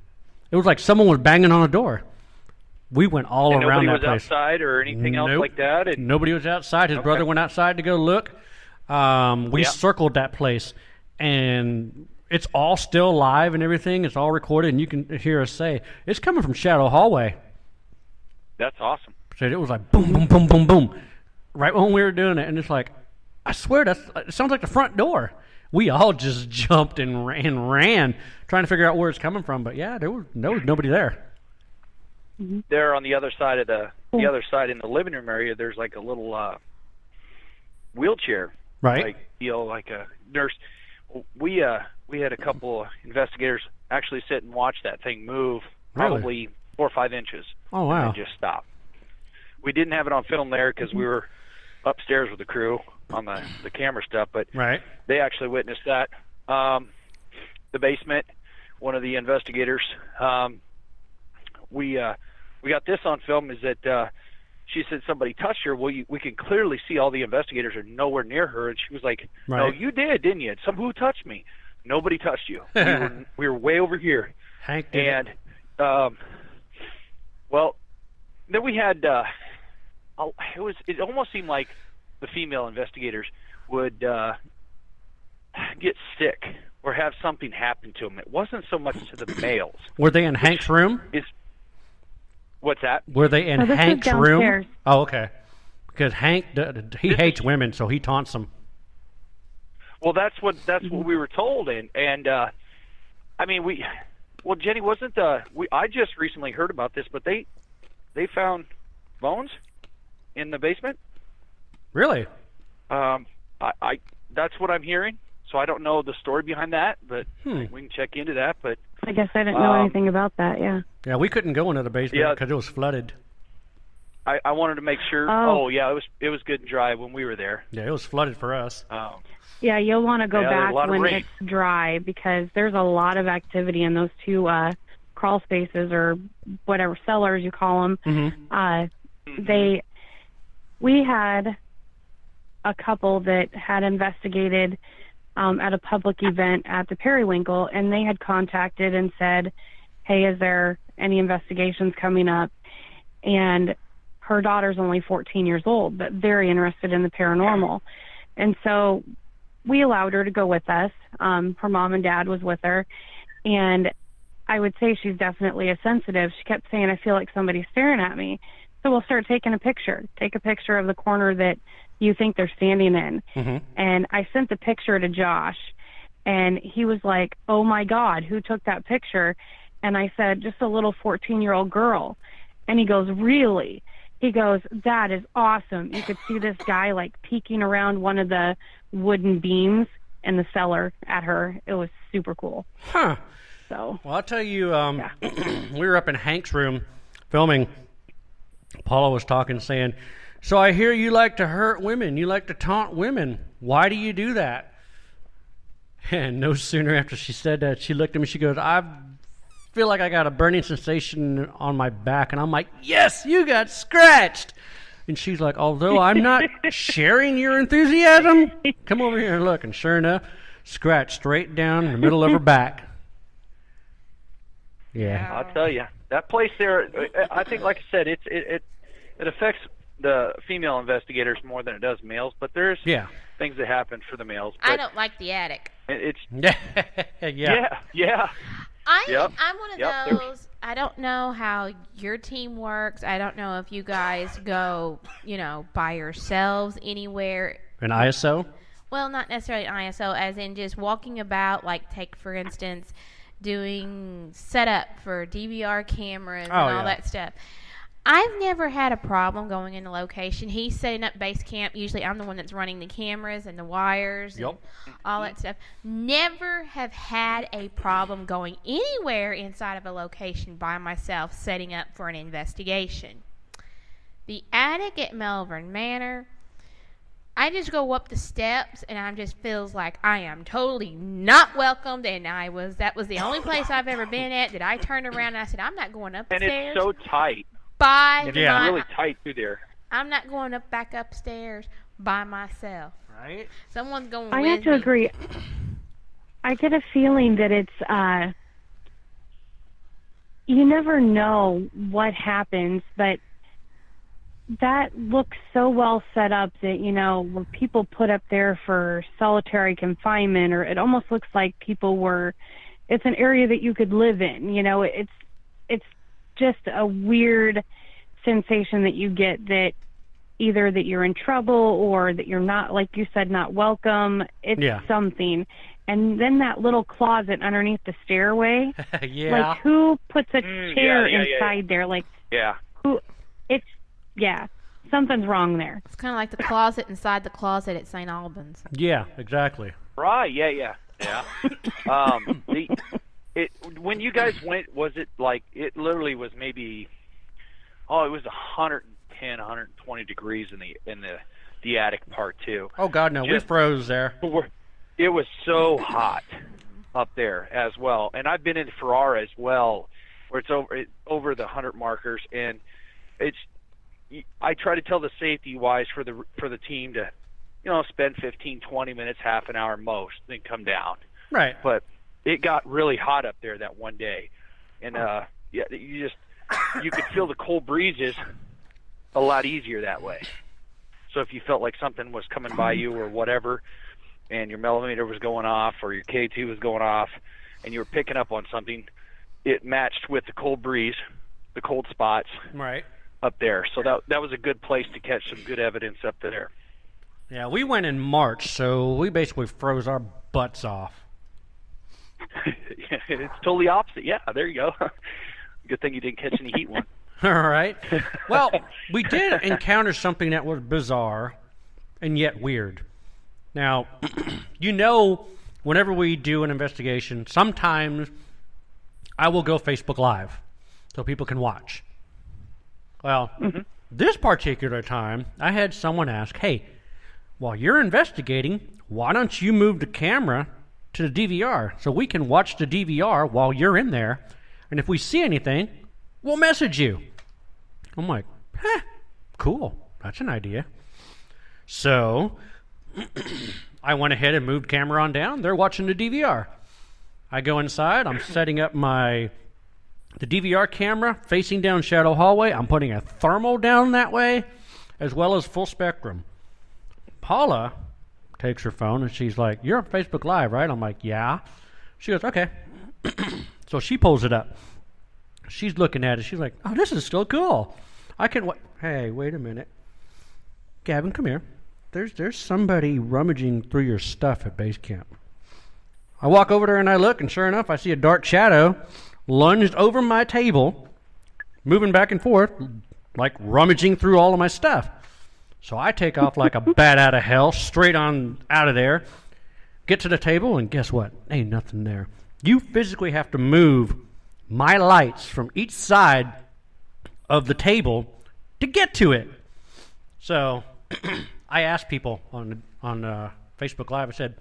It was like someone was banging on a door. We went all around that place. Nobody was outside or anything else like that? And nobody was outside. His brother went outside to go look. We circled that place. And it's all still live and everything. It's all recorded. And you can hear us say, it's coming from Shadow Hallway. That's awesome. So it was like boom, boom, boom, boom, boom. Right when we were doing it. And it's like, I swear, it sounds like the front door. We all just jumped and ran, trying to figure out where it's coming from. But yeah, there was nobody there. There on the other side of the other side in the living room area, there's like a little wheelchair, right? Like a nurse. We had a couple investigators actually sit and watch that thing move, probably 4 or 5 inches. Oh wow! And just stop. We didn't have it on film there because we were upstairs with the crew on the camera stuff, but they actually witnessed that. The basement, one of the investigators, we got this on film, is that she said somebody touched her. Well, we can clearly see all the investigators are nowhere near her, and she was like, no, you did, didn't you? Who touched me? Nobody touched you. We were way over here. Hank did. And well, then we had it almost seemed like the female investigators would get sick or have something happen to them. It wasn't so much to the males. Were they in Hank's room? What's that? Were they in Hank's room? Oh, okay. Because Hank, he hates women, so he taunts them. Well, that's what we were told, and I mean Jenny, wasn't I just recently heard about this, but they found bones in the basement. Really? I that's what I'm hearing. So I don't know the story behind that, but we can check into that. But I guess I didn't know anything about that. Yeah. Yeah, we couldn't go into the basement because it was flooded. I wanted to make sure. Oh yeah, it was good and dry when we were there. Yeah, it was flooded for us. Yeah, you'll want to go back when it's dry because there's a lot of activity in those two crawl spaces or whatever cellars you call them. We had a couple that had investigated at a public event at the Periwinkle, and they had contacted and said, hey, is there any investigations coming up? And her daughter's only 14 years old, but very interested in the paranormal. And so we allowed her to go with us. Her mom and dad was with her, and I would say she's definitely a sensitive. She kept saying, I feel like somebody's staring at me. So we'll start taking a picture. Take a picture of the corner that you think they're standing in. And I sent the picture to Josh, and he was like, oh, my God, who took that picture? And I said, just a little 14-year-old girl. And he goes, really? He goes, that is awesome. You could see this guy, like, peeking around one of the wooden beams in the cellar at her. It was super cool. Huh. So. Well, I'll tell you, we were up in Hank's room filming. Paula was talking, saying, "So I hear you like to hurt women. You like to taunt women. Why do you do that?" And no sooner after she said that, she looked at me. She goes, "I feel like I got a burning sensation on my back." And I'm like, "Yes, you got scratched." And she's like, "Although I'm not sharing your enthusiasm, come over here and look." And sure enough, scratch straight down in the middle of her back. Yeah. I'll tell you, that place there, I think, like I said, it affects the female investigators more than it does males, but there's things that happen for the males. I don't like the attic. It's I'm one of Yep. those. I don't know how your team works. I don't know if you guys go, by yourselves anywhere. An ISO? Well, not necessarily an ISO, as in just walking about, like, take, for instance, doing setup for DVR cameras and all that stuff. I've never had a problem going into location. He's setting up base camp. Usually I'm the one that's running the cameras and the wires and all that stuff. Never have had a problem going anywhere inside of a location by myself setting up for an investigation. The attic at Melbourne Manor, I just go up the steps and I just feels like I am totally not welcomed, and that was the only place I've ever been at that I turned around and I said, I'm not going up the and stairs. it's so tight. It's really tight through there. I'm not going back upstairs by myself. Right? Someone's going with I me. have to agree. I get a feeling that it's, you never know what happens, but that looks so well set up that, when people put up there for solitary confinement, or it almost looks like it's an area that you could live in. It's just a weird sensation that you get, that either that you're in trouble or that you're not, like you said, not welcome. It's something. And then that little closet underneath the stairway. Like, who puts a chair inside there? Like, who? It's, something's wrong there. It's kind of like the closet inside the closet at St. Albans. Yeah, exactly. Right, yeah. When you guys went, was it like, it literally was maybe, it was 110, 120 degrees in the attic part too. Oh God, no, we froze there. It was so hot up there as well. And I've been in Ferrara as well, where it's over the 100 markers, and I try to tell the safety wise for the team to, spend 15, 20 minutes, half an hour most, then come down. Right. But it got really hot up there that one day, and you could feel the cold breezes a lot easier that way. So if you felt like something was coming by you or whatever, and your millimeter was going off or your K2 was going off, and you were picking up on something, it matched with the cold breeze, the cold spots, up there. So that was a good place to catch some good evidence up there. Yeah, we went in March, so we basically froze our butts off. It's totally opposite. Yeah, there you go. Good thing you didn't catch any heat one. All right. Well, we did encounter something that was bizarre and yet weird. Now, whenever we do an investigation, sometimes I will go Facebook Live so people can watch. Well, this particular time, I had someone ask, "Hey, while you're investigating, why don't you move the camera to the DVR so we can watch the DVR while you're in there, and if we see anything, we'll message you." I'm like, cool, that's an idea. So I went ahead and moved camera on down. They're watching the DVR. I go inside. I'm setting up the DVR camera facing down Shadow Hallway. I'm putting a thermal down that way, as well as full spectrum. Paula takes her phone and she's like, "You're on Facebook Live, right?" I'm like, "Yeah." She goes, "Okay." So she pulls it up. She's looking at it. She's like, "Oh, this is still cool. I can Hey, wait a minute. Gavin, come here. There's somebody rummaging through your stuff at base camp." I walk over there and I look, and sure enough, I see a dark shadow lunged over my table, moving back and forth, like rummaging through all of my stuff. So I take off like a bat out of hell, straight on out of there. get to the table, and guess what? Ain't nothing there. You physically have to move my lights from each side of the table to get to it. So I asked people on Facebook Live, I said,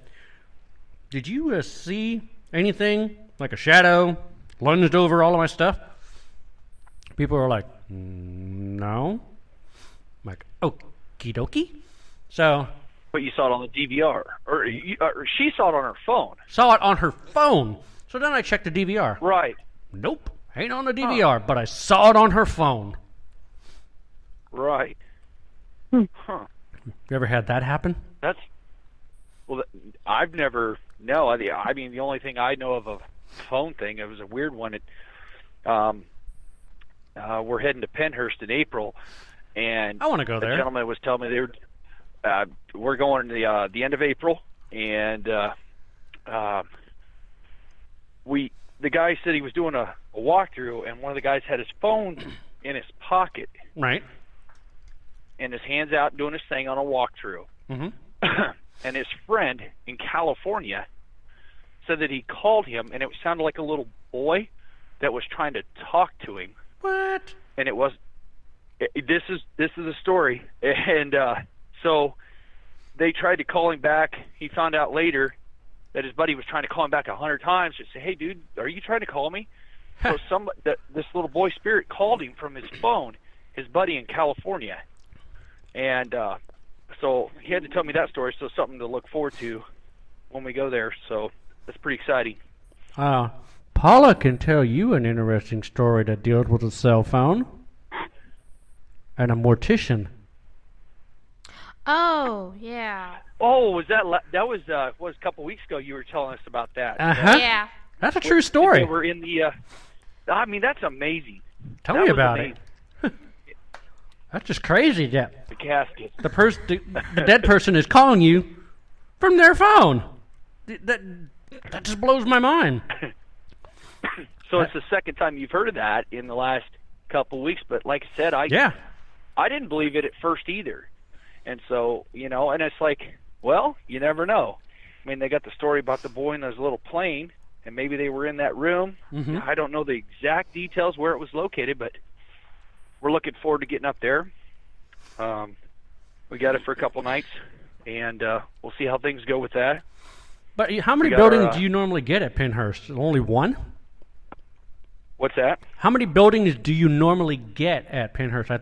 did you see anything like a shadow lunged over all of my stuff? People are like, no. I'm like, okie dokie. So, but you saw it on the DVR, or she saw it on her phone. Saw it on her phone. So then I checked the DVR. Right. Nope, ain't on the DVR, but I saw it on her phone. Right. You ever had that happen? I've never. No, I mean the only thing I know of a phone thing. It was a weird one. We're heading to Penhurst in April, and I want to go there. The gentleman was telling me we're going the end of April, and the guy said he was doing a walkthrough, and one of the guys had his phone in his pocket, right, and his hands out doing his thing on a walkthrough. Mm-hmm. And his friend in California said that he called him, and it sounded like a little boy that was trying to talk to him. What? And it was. This is a story, and so they tried to call him back. He found out later that his buddy was trying to call him back 100 times to say, "Hey, dude, are you trying to call me?" So this little boy spirit called him from his phone, his buddy in California, and so he had to tell me that story. So something to look forward to when we go there. So that's pretty exciting. Paula can tell you an interesting story that deals with a cell phone and a mortician. Oh, yeah. Oh, was that was a couple weeks ago? You were telling us about that. Uh-huh. Yeah. That's a true story. They were in the. I mean, that's amazing. Tell me about it. That's just crazy, Jeff. The casket. The dead person is calling you from their phone. That just blows my mind. So it's the second time you've heard of that in the last couple of weeks. But like I said, I didn't believe it at first either. And so, and it's like, well, you never know. I mean, they got the story about the boy in his little plane, and maybe they were in that room. Mm-hmm. I don't know the exact details where it was located, but we're looking forward to getting up there. We got it for a couple nights, and we'll see how things go with that. But how many buildings do you normally get at Penhurst? Only one? What's that? How many buildings do you normally get at Penhurst?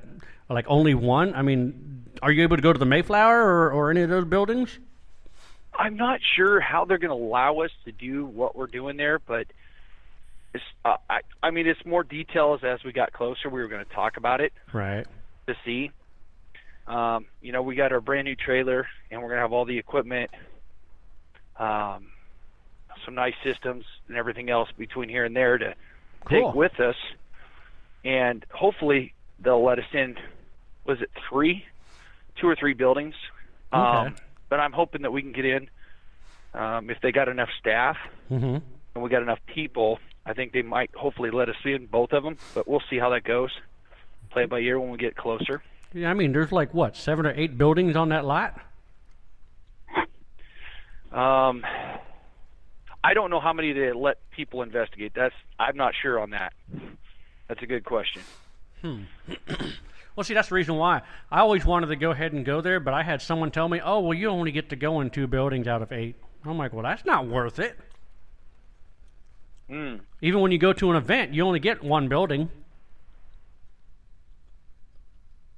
Like only one? I mean, are you able to go to the Mayflower or any of those buildings? I'm not sure how they're going to allow us to do what we're doing there, but it's, I mean, it's more details as we got closer. We were going to talk about it. Right. To see. We got our brand new trailer, and we're going to have all the equipment, some nice systems and everything else between here and there to take with us. And hopefully they'll let us in, was it 2 or 3 buildings? Okay. But I'm hoping that we can get in if they got enough staff and we got enough people. I think they might hopefully let us in both of them, but we'll see how that goes. Play it by ear when we get closer. Yeah, I mean, there's like, 7 or 8 buildings on that lot? I don't know how many they let people investigate. I'm not sure on that. That's a good question. Well, see, that's the reason why. I always wanted to go ahead and go there, but I had someone tell me, oh, well, you only get to go in 2 buildings out of 8. I'm like, well, that's not worth it. Even when you go to an event, you only get 1 building.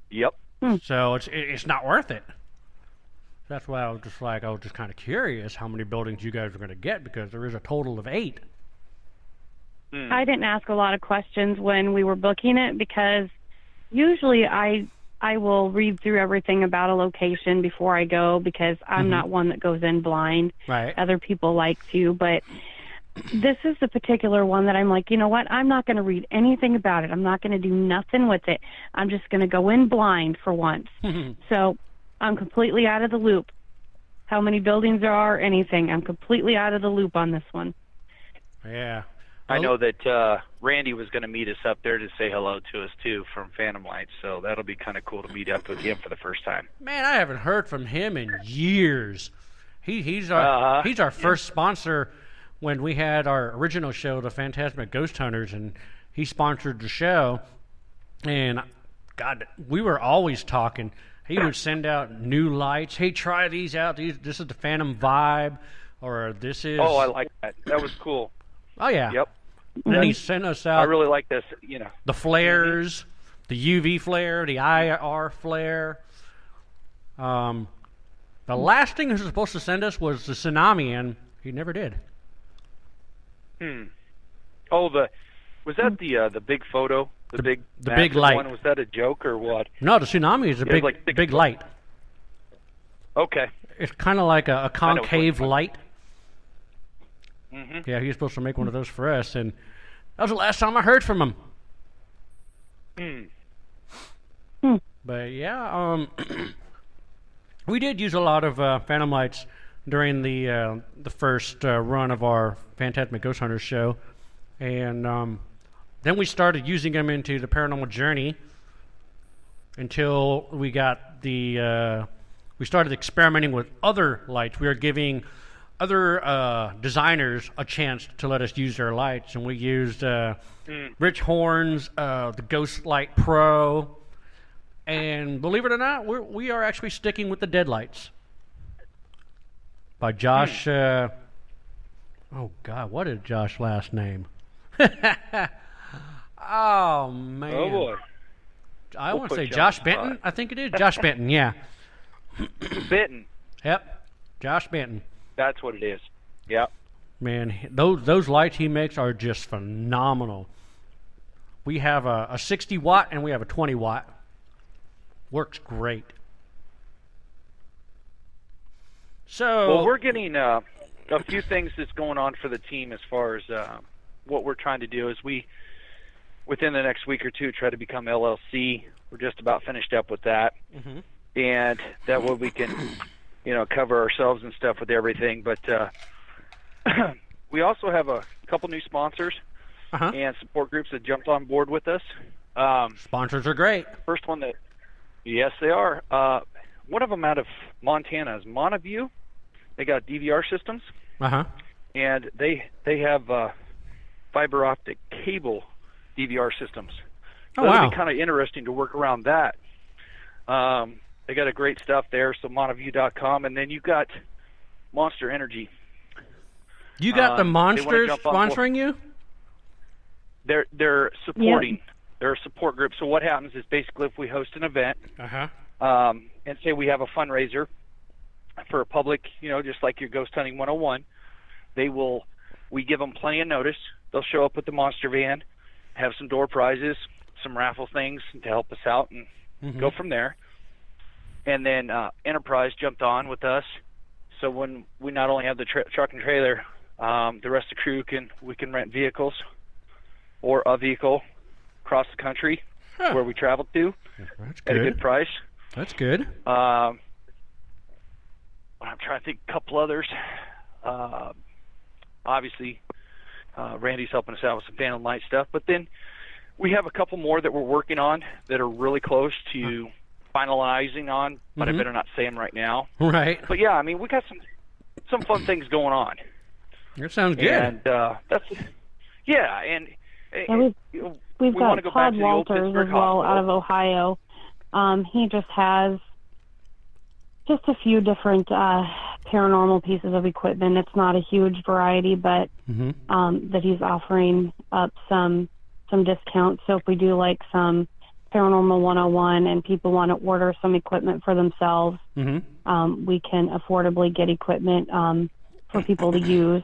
Yep. So it's not worth it. That's why I was just kind of curious how many buildings you guys are going to get, because there is a total of 8. I didn't ask a lot of questions when we were booking it, because usually I will read through everything about a location before I go, because I'm not one that goes in blind. Right. Other people like to, but this is the particular one that I'm like, you know what? I'm not going to read anything about it. I'm not going to do nothing with it. I'm just going to go in blind for once. So I'm completely out of the loop. How many buildings there are, anything. I'm completely out of the loop on this one. Yeah. I know that Randy was going to meet us up there to say hello to us, too, from Phantom Lights, so that'll be kind of cool to meet up with him for the first time. Man, I haven't heard from him in years. He's our first sponsor when we had our original show, the Phantasmic Ghost Hunters, and he sponsored the show. And God, we were always talking. He would send out new lights. Hey, try these out. This is the Phantom Vibe, or this is. Oh, I like that. That was cool. Oh yeah. Yep. And then he sent us out. I really like this. The flares, the UV flare, the IR flare. The last thing he was supposed to send us was the tsunami, and he never did. Oh, was that the big photo? The big light one? Was that a joke or what? No, the tsunami is a big light. Okay. It's kind of like a concave light. Mm-hmm. Yeah, he was supposed to make one of those for us, and that was the last time I heard from him. But yeah, we did use a lot of phantom lights during the first run of our Phantasmic Ghost Hunters show, and then we started using them into the paranormal journey until we got we started experimenting with other lights. We were giving other designers a chance to let us use their lights, and we used Rich Horn's the Ghost Light Pro, and believe it or not, we are actually sticking with the dead lights by Josh. Oh God, what is Josh's last name? Oh man! Oh boy! I want to say Josh Benton. I think it is Josh Benton. Yeah. Benton. Yep. Josh Benton. That's what it is. Yep. Man, those lights he makes are just phenomenal. We have a 60 watt and we have a 20 watt. Works great. So well, we're getting a few things that's going on for the team as far as what we're trying to do is we, within the next week or two, try to become LLC. We're just about finished up with that. Mm-hmm. And that way we can, cover ourselves and stuff with everything. But we also have a couple new sponsors and support groups that jumped on board with us. Sponsors are great. First one yes, they are. One of them out of Montana is Monteview. They got DVR systems. And they have fiber optic cable DVR systems. So that'll be kind of interesting to work around that. They got a great stuff there, so Monteview.com. And then you've got Monster Energy. You got the Monsters sponsoring you? They're supporting. Yep. They're a support group. So what happens is basically if we host an event and say we have a fundraiser for a public, just like your Ghost Hunting 101, we give them plenty of notice. They'll show up with the monster van, have some door prizes, some raffle things to help us out, and go from there. And then Enterprise jumped on with us. So when we not only have the truck and trailer, the rest of the crew we can rent vehicles or a vehicle across the country where we travel to at a good price. That's good. I'm trying to think a couple others. Obviously, Randy's helping us out with some Phantom Light stuff. But then we have a couple more that we're working on that are really close to finalizing on, but I better not say them right now. Right. But yeah, I mean, we got some fun things going on. That sounds good. And that's we've got Todd Walters as well out of Ohio. He just has just a few different paranormal pieces of equipment. It's not a huge variety, but that he's offering up some discounts. So if we do like some Paranormal 101 and people want to order some equipment for themselves, we can affordably get equipment for people to use.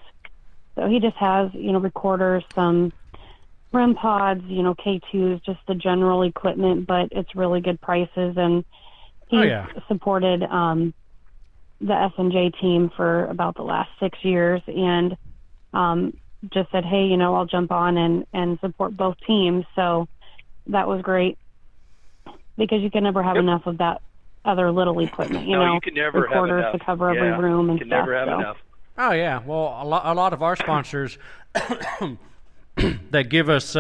So he just has, recorders, some REM pods, K2s, just the general equipment, but it's really good prices. And he's supported the S&J team for about the last 6 years and just said, hey, I'll jump on and support both teams. So that was great because you can never have enough of that other little equipment, you can never recorders have enough. to cover every room and you can stuff. Never have enough. Oh, yeah. Well, a lot of our sponsors that give us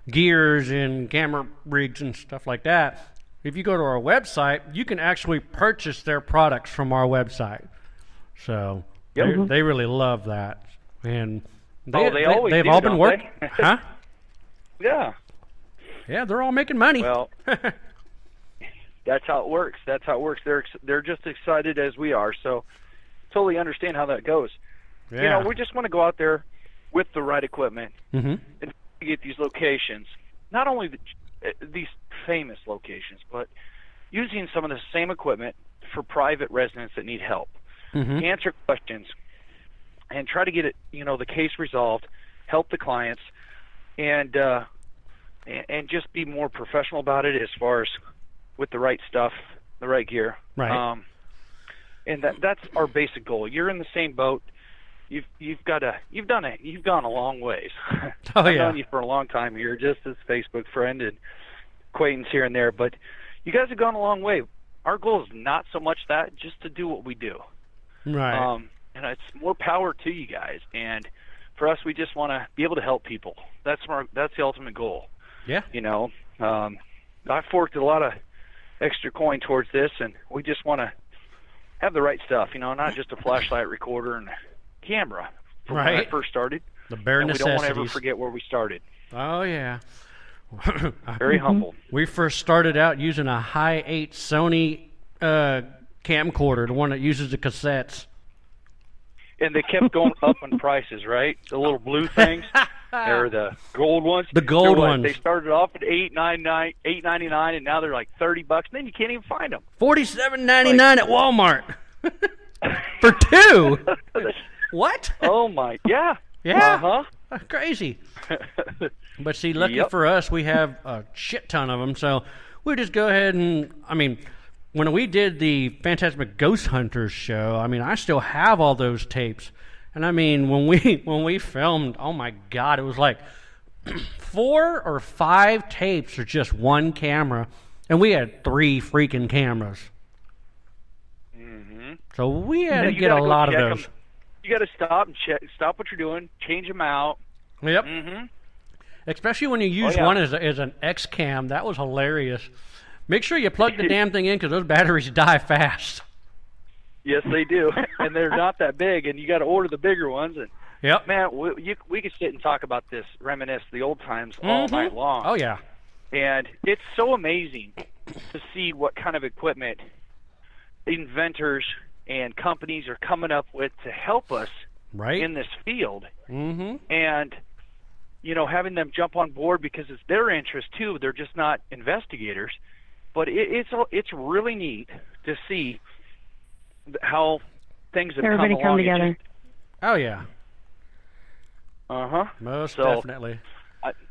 gears and camera rigs and stuff like that, if you go to our website, you can actually purchase their products from our website. So Yep. they really love that. And they always they've do, all been don't working. they? Huh? Yeah. Yeah, they're all making money. Well, that's how it works. That's how it works. They're just excited as we are. So totally understand how that goes. yeah. You know, we just want to go out there with the right equipment Mm-hmm. and get these locations, not only these famous locations, but using some of the same equipment for private residents that need help. Mm-hmm. Answer questions and try to get it, the case resolved, help the clients, and just be more professional about it as far as with the right stuff, the right gear. Right. And that's our basic goal. You're in the same boat. You've gone a long ways. Oh, I've yeah. known you for a long time. You're just as Facebook friend and acquaintance here and there, but you guys have gone a long way. Our goal is not so much that, just to do what we do. Right. And it's more power to you guys. And for us, we just want to be able to help people. That's the ultimate goal. Yeah. I've forked a lot of extra coin towards this, and we just want to have the right stuff. Not just a flashlight, recorder, and camera. From when I Right. first started. The bare And we don't want to ever necessities. forget where we started. Oh, yeah. Very humble. We first started out using a high 8 Sony camcorder, the one that uses the cassettes. And they kept going up in prices, right? The little blue things, or the gold ones. The gold ones. They started off at $8.99, and now they're like $30. And then you can't even find them. $47.99 at Walmart for 2. What? Oh my, yeah. Yeah. Uh-huh. That's crazy. But see, lucky Yep. for us, we have a shit ton of them. So we just go ahead and, when we did the Phantasmic Ghost Hunters show, I still have all those tapes. And when we filmed, oh my God, it was like 4 or 5 tapes or just one camera, and we had 3 freaking cameras. Mm-hmm. So we had to You get a gotta go lot of check those. 'em. You got to stop what you're doing, change them out. Yep. Mm-hmm. Especially when you use one as an X cam, that was hilarious. Make sure you plug the damn thing in because those batteries die fast. Yes, they do, and they're not that big, and you got to order the bigger ones. And Yep. man, we could sit and talk about this, reminisce the old times all night long. Oh yeah. And it's so amazing to see what kind of equipment inventors and companies are coming up with to help us Right. in this field. Mm-hmm. And having them jump on board because it's their interest too. They're just not investigators, but it's really neat to see how things have Everybody come come along. together. Oh yeah. Most So, definitely.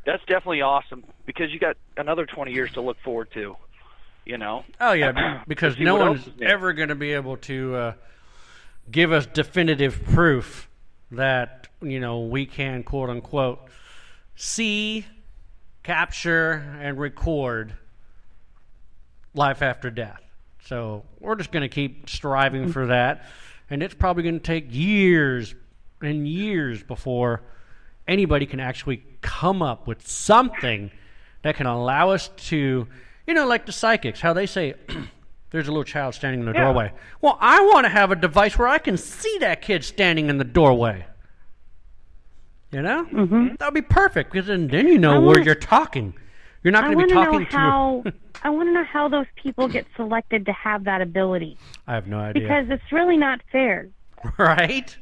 That's definitely awesome because you got another 20 years to look forward to. Oh yeah, because see no what one's else is new. ever going to be able to give us definitive proof that we can quote unquote see, capture, and record life after death. So we're just going to keep striving for that, and it's probably going to take years and years before anybody can actually come up with something that can allow us to, like the psychics, how they say there's a little child standing in the doorway. Well, I want to have a device where I can see that kid standing in the doorway. That would be perfect because then where you're talking. You're not going to be talking to. I want to know how those people get selected to have that ability. I have no idea. Because it's really not fair. Right?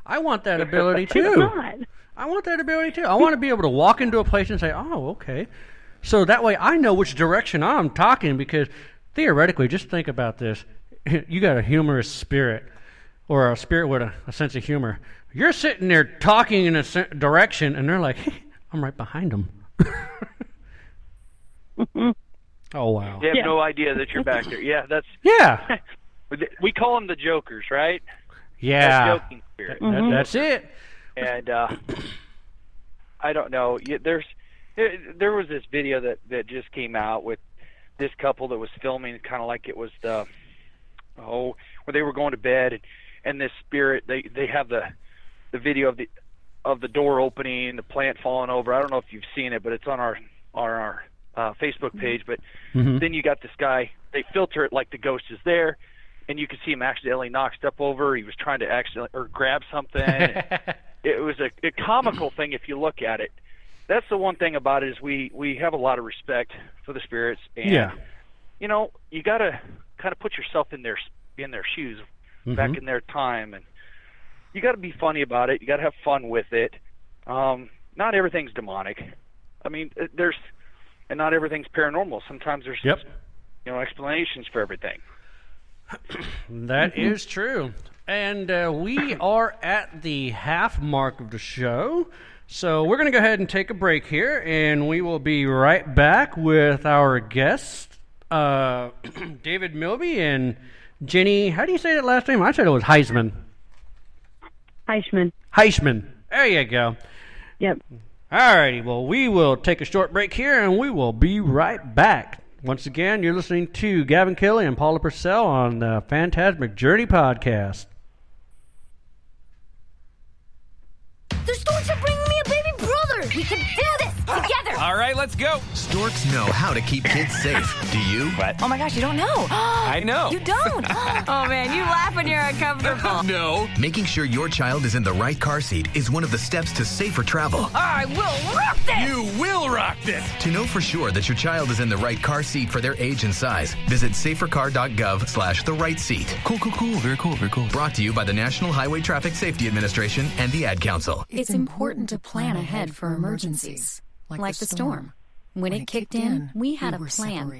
I want that ability too. It's not. I want that ability too. I want to be able to walk into a place and say, "Oh, okay," so that way I know which direction I'm talking. Because theoretically, just think about this: you got a humorous spirit, or a spirit with a sense of humor. You're sitting there talking in a direction, and they're like, "Hey, I'm right behind them." Oh wow! They have no idea that you're back there. Yeah, that's Yeah. we call them the jokers, right? Yeah. That joking spirit. That's it. And I don't know. There was this video that just came out with this couple that was filming, kind of like it was where they were going to bed, and this spirit. They have the video of the door opening, the plant falling over. I don't know if you've seen it, but it's on our Facebook page. But then you got this guy. They filter it like the ghost is there. and you could see him accidentally knock stuff over. He was trying to accidentally or grab something. It was a comical thing if you look at it. That's the one thing about it is we have a lot of respect for the spirits, and you know, you got to kind of put yourself in their shoes back in their time, and you got to be funny about it. You got to have fun with it. Not everything's demonic. I mean, and not everything's paranormal. Sometimes there's explanations for everything. That is true. And we are at the half mark of the show. So we're going to go ahead and take a break here, and we will be right back with our guests, David Milby and Jenny. How do you say that last name? I said it was Heishman. Heishman. There you go. Yep. All righty. Well, we will take a short break here, and we will be right back. Once again, you're listening to Gavin Kelly and Paula Purcell on the Phantasmic Journey podcast. The storks are bringing me a baby brother. We can do this together. All right, let's go. Storks know how to keep kids safe. Do you? What? Oh my gosh, you don't know. I know. You don't. Oh man, you laugh when you're uncomfortable. No. Making sure your child is in the right car seat is one of the steps to safer travel. I will rock this. You will rock this. To know for sure that your child is in the right car seat for their age and size, visit safercar.gov/the right seat. Cool. Very cool. Brought to you by the National Highway Traffic Safety Administration and the Ad Council. It's important to plan ahead for emergencies, like the storm. When it kicked in, we had a plan.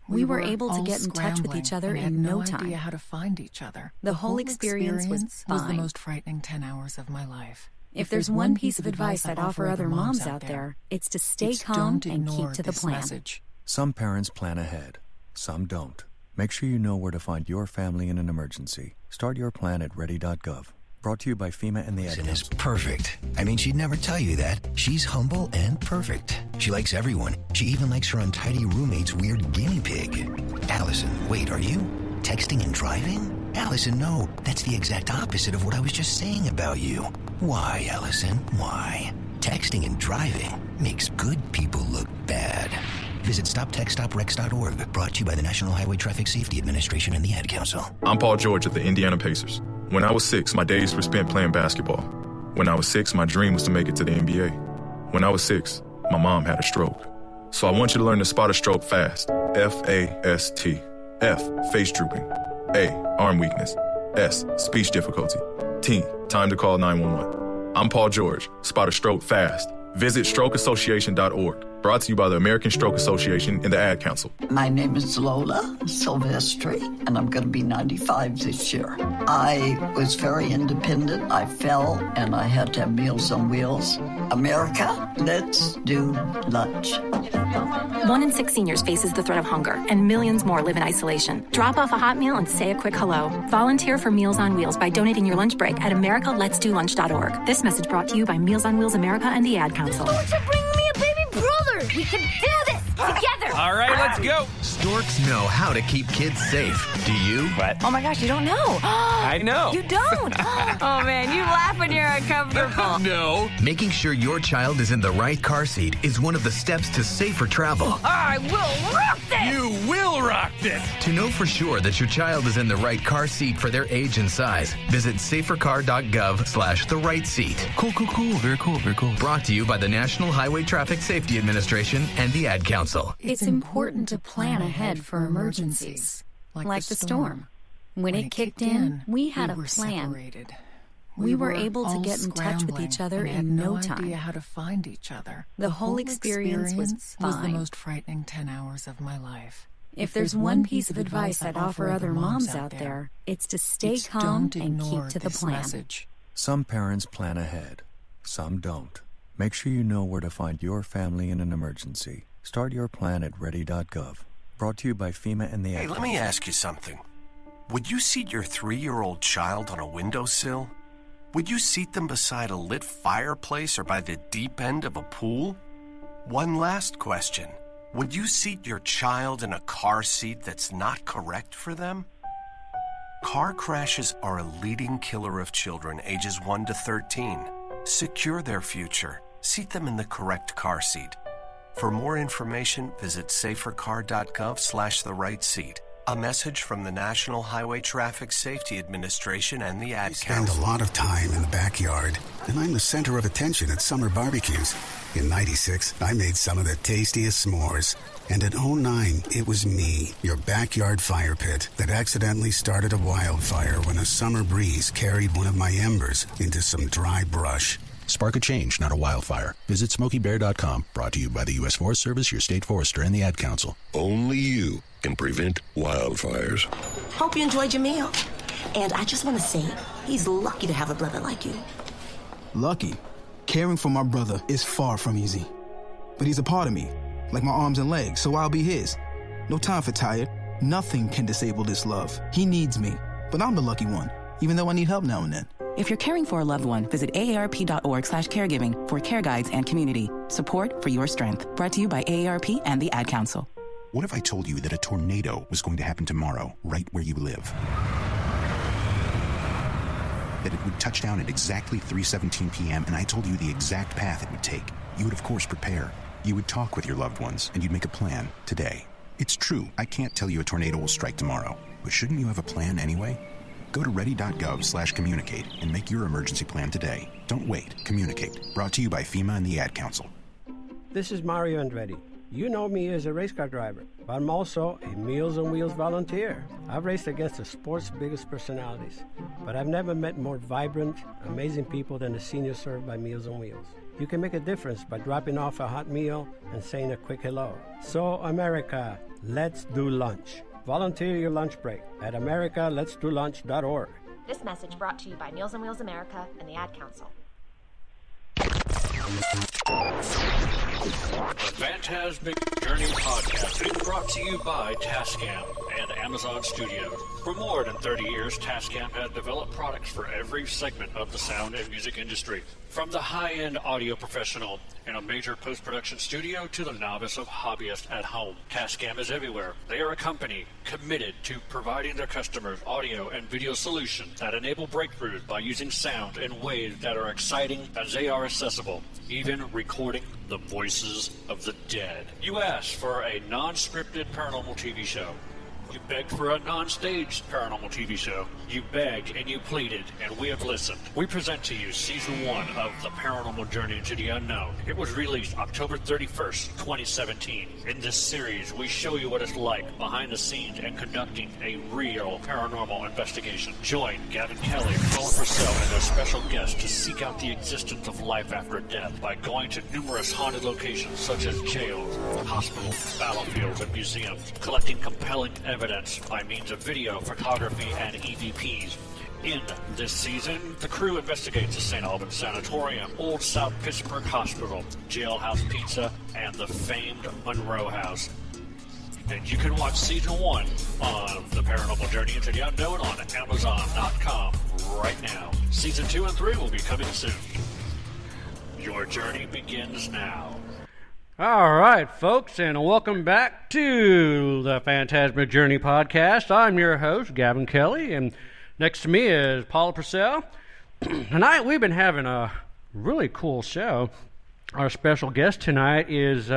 We were able to get in touch with each other in no time. How to find each other. The whole experience was fine. The most frightening 10 hours of my life. If there's one piece of advice I'd offer other moms out there, it's to stay calm and keep to the plan. Message. Some parents plan ahead, some don't. Make sure you know where to find your family in an emergency. Start your plan at ready.gov. Brought to you by FEMA and the Ad Allison is Council. perfect. I mean, she'd never tell you that. She's humble and perfect. She likes everyone. She even likes her untidy roommate's weird guinea pig. Allison, wait, are you texting and driving? Allison, no. That's the exact opposite of what I was just saying about you. Why, Allison? Why? Texting and driving makes good people look bad. Visit StopTextStopWrecks.org. Brought to you by the National Highway Traffic Safety Administration and the Ad Council. I'm Paul George of the Indiana Pacers. When I was 6, my days were spent playing basketball. When I was 6, my dream was to make it to the NBA. When I was 6, my mom had a stroke. So I want you to learn to spot a stroke fast. F-A-S-T. F, face drooping. A, arm weakness. S, speech difficulty. T, time to call 911. I'm Paul George. Spot a stroke fast. Visit strokeassociation.org. Brought to you by the American Stroke Association and the Ad Council. My name is Lola Silvestri, and I'm going to be 95 this year. I was very independent. I fell, and I had to have Meals on Wheels. America, let's do lunch. 1 in 6 seniors faces the threat of hunger, and millions more live in isolation. Drop off a hot meal and say a quick hello. Volunteer for Meals on Wheels by donating your lunch break at americaletsdolunch.org. This message brought to you by Meals on Wheels America and the Ad Council. The storks are bringing me a baby brother. We can do this together. All right, let's go. Storks know how to keep kids safe. Do you? What? Oh my gosh, you don't know. I know. You don't. Oh man, you laugh when you're uncomfortable. No. Making sure your child is in the right car seat is one of the steps to safer travel. I will rock this. You will rock this. To know for sure that your child is in the right car seat for their age and size, visit safercar.gov/the right seat. Cool. Very cool. Brought to you by the National Highway Traffic Safety Administration and the Ad Council. It's important to plan ahead for emergencies, like the storm. When it kicked in, we had a plan. We were able to get in touch with each other in no time. How to find each other. The whole experience was the fine. most frightening 10 hours of my life. If there's one piece of advice I'd offer other moms out there, it's to stay calm and keep to the plan. Message. Some parents plan ahead, some don't. Make sure you know where to find your family in an emergency. Start your plan at ready.gov. Brought to you by FEMA and the Ad Hey, let me ask you something. Would you seat your 3-year-old child on a windowsill? Would you seat them beside a lit fireplace or by the deep end of a pool? One last question. Would you seat your child in a car seat that's not correct for them? Car crashes are a leading killer of children ages 1 to 13. Secure their future. Seat them in the correct car seat. For more information, visit safercar.gov/the right seat. A message from the National Highway Traffic Safety Administration and the Ad Spend Council. a lot of time in the backyard, and I'm the center of attention at summer barbecues. In '96, I made some of the tastiest s'mores. And in '09, it was me, your backyard fire pit, that accidentally started a wildfire when a summer breeze carried one of my embers into some dry brush. Spark a change, not a wildfire. Visit SmokeyBear.com. Brought to you by the U.S. Forest Service, your state forester, and the Ad Council. Only you can prevent wildfires. Hope you enjoyed your meal. And I just want to say, he's lucky to have a brother like you. Lucky? Caring for my brother is far from easy. But he's a part of me, like my arms and legs, so I'll be his. No time for tired. Nothing can disable this love. He needs me, but I'm the lucky one, even though I need help now and then. If you're caring for a loved one, visit aarp.org/caregiving for care guides and community support for your strength. Brought to you by AARP and the Ad Council. What if I told you that a tornado was going to happen tomorrow, right where you live? That it would touch down at exactly 3:17 p.m., and I told you the exact path it would take. You would, of course, prepare. You would talk with your loved ones, and you'd make a plan today. It's true, I can't tell you a tornado will strike tomorrow, but shouldn't you have a plan anyway? Go to ready.gov/communicate and make your emergency plan today. Don't wait. Communicate. Brought to you by FEMA and the Ad Council. This is Mario Andretti. You know me as a race car driver, but I'm also a Meals on Wheels volunteer. I've raced against the sport's biggest personalities, but I've never met more vibrant, amazing people than the seniors served by Meals on Wheels. You can make a difference by dropping off a hot meal and saying a quick hello. So, America, let's do lunch. Volunteer your lunch break at americaletsdolunch.org. This message brought to you by Meals on Wheels America and the Ad Council. The Phantasmic Journey Podcast is brought to you by Tascam and Amazon Studios. For more than 30 years, Tascam has developed products for every segment of the sound and music industry. From the high-end audio professional in a major post-production studio to the novice of hobbyist at home, Tascam is everywhere. They are a company committed to providing their customers audio and video solutions that enable breakthroughs by using sound in ways that are exciting as they are accessible, even recording the voices of the dead. You asked for a non-scripted paranormal TV show. You begged for a non-staged paranormal TV show. You begged and you pleaded, and we have listened. We present to you Season 1 of The Paranormal Journey into the Unknown. It was released October 31st, 2017. In this series, we show you what it's like behind the scenes and conducting a real paranormal investigation. Join Gavin Kelly, Paul Purcell, and their special guests to seek out the existence of life after death by going to numerous haunted locations such as jails, hospitals, battlefields, and museums, collecting compelling evidence by means of video, photography, and EVPs. In this season, the crew investigates the St. Albans Sanatorium, Old South Pittsburgh Hospital, Jailhouse Pizza, and the famed Monroe House. And you can watch Season 1 of The Paranormal Journey into the Unknown on Amazon.com right now. Season 2 and 3 will be coming soon. Your journey begins now. All right, folks, and welcome back to the Phantasmic Journey Podcast. I'm your host, Gavin Kelly, and next to me is Paula Purcell. Tonight, we've been having a really cool show. Our special guest tonight is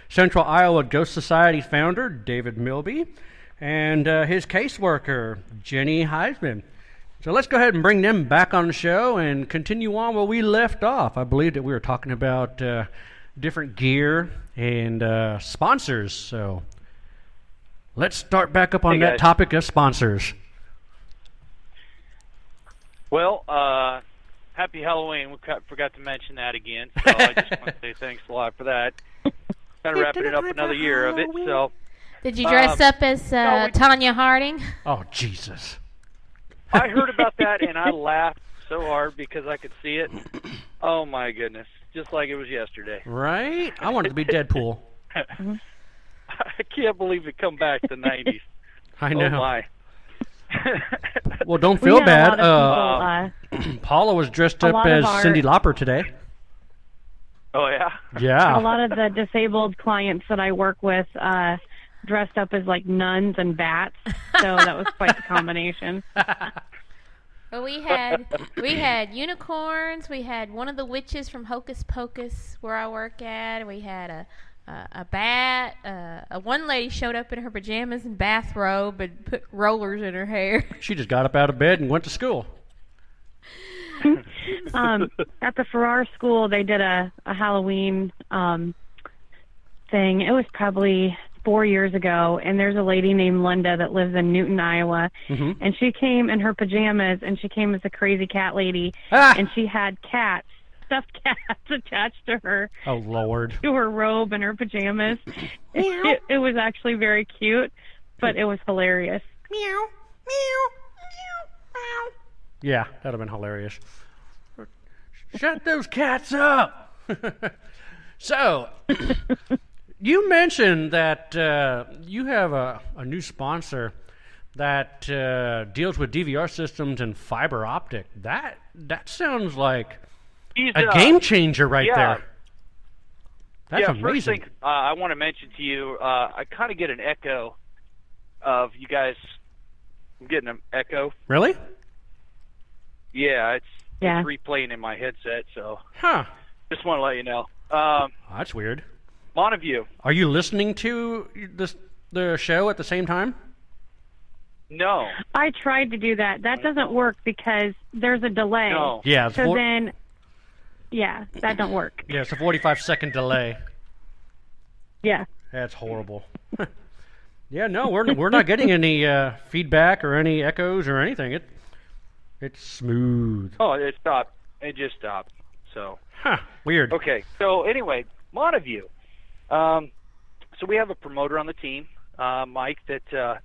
Central Iowa Ghost Society founder, David Milby, and his caseworker, Jenny Heishman. So let's go ahead and bring them back on the show and continue on where we left off. I believe that we were talking about different gear and sponsors. So let's start back up on that topic of sponsors. Well, happy Halloween. We forgot to mention that again. So I just want to say thanks a lot for that. Kind of wrapping it up another year of it. So, did you dress up as Tanya Harding? Oh, Jesus. I heard about that, and I laughed so hard because I could see it. Oh, my goodness. Just like it was yesterday. Right? I wanted to be Deadpool. I can't believe it come back to the 90s. I know. Oh, my. Well, don't feel bad. Paula was dressed up as Cyndi Lauper today. Oh, yeah? Yeah. A lot of the disabled clients that I work with dressed up as, like, nuns and bats, so that was quite the combination. Well, we had unicorns. We had one of the witches from Hocus Pocus where I work at. We had a a bat. One lady showed up in her pajamas and bathrobe and put rollers in her hair. She just got up out of bed and went to school. At the Farrar School, they did a Halloween thing. It was probably 4 years ago, and there's a lady named Linda that lives in Newton, Iowa, and she came in her pajamas, and she came as a crazy cat lady, and she had stuffed cats attached to her. Oh, Lord. To her robe and her pajamas. It was actually very cute, but it was hilarious. Meow, meow, meow, meow. Yeah, that'd have been hilarious. Shut those cats up! So, you mentioned that you have a new sponsor that deals with DVR systems and fiber optic. That sounds like a game changer right there. That's amazing. First thing I want to mention to you, I kind of get an echo of you guys. I'm getting an echo. Really? Yeah, it's replaying in my headset, so just want to let you know. That's weird. Montague. Are you listening to the show at the same time? No. I tried to do that. That doesn't work because there's a delay. No. Yeah. So then, that don't work. Yeah, it's a 45-second delay. Yeah. That's horrible. Yeah, no, we're not getting any feedback or any echoes or anything. It's smooth. Oh, it stopped. It just stopped. So. Weird. Okay. So anyway, Montague. So we have a promoter on the team, Mike, that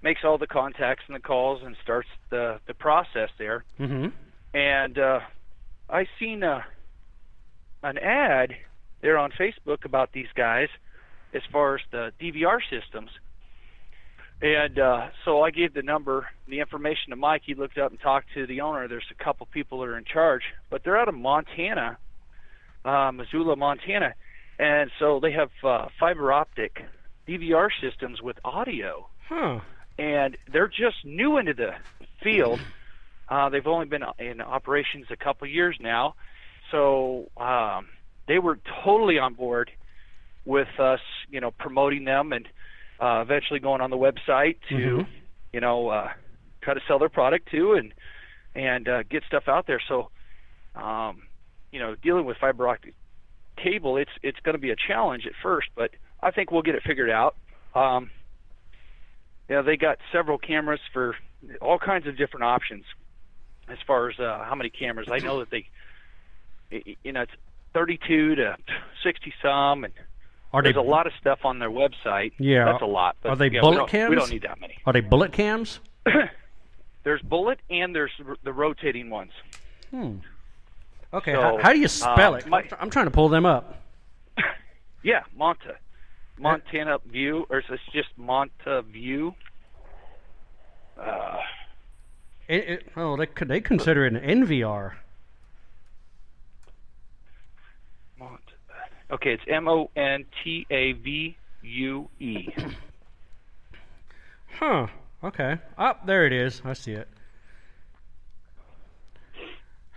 makes all the contacts and the calls and starts the process there. Mm-hmm. And I seen an ad there on Facebook about these guys as far as the DVR systems. And so I gave the number, the information to Mike. He looked up and talked to the owner. There's a couple people that are in charge, but they're out of Montana, Missoula, Montana. And so they have fiber optic DVR systems with audio. And they're just new into the field. They've only been in operations a couple years now. So they were totally on board with us, promoting them and eventually going on the website to, try to sell their product too and get stuff out there. So, dealing with fiber optic cable, it's going to be a challenge at first, but I think we'll get it figured out. They got several cameras for all kinds of different options as far as how many cameras. I know that it's 32 to 60 some, and there's a lot of stuff on their website. Yeah. That's a lot. But are they bullet cams? We don't need that many. Are they bullet cams? There's bullet and there's the rotating ones. Okay, So, how do you spell it? I'm trying to pull them up. Yeah, Montana View, or it's just Monta View. They consider it an NVR. Okay, it's Montavue. Okay. There it is. I see it.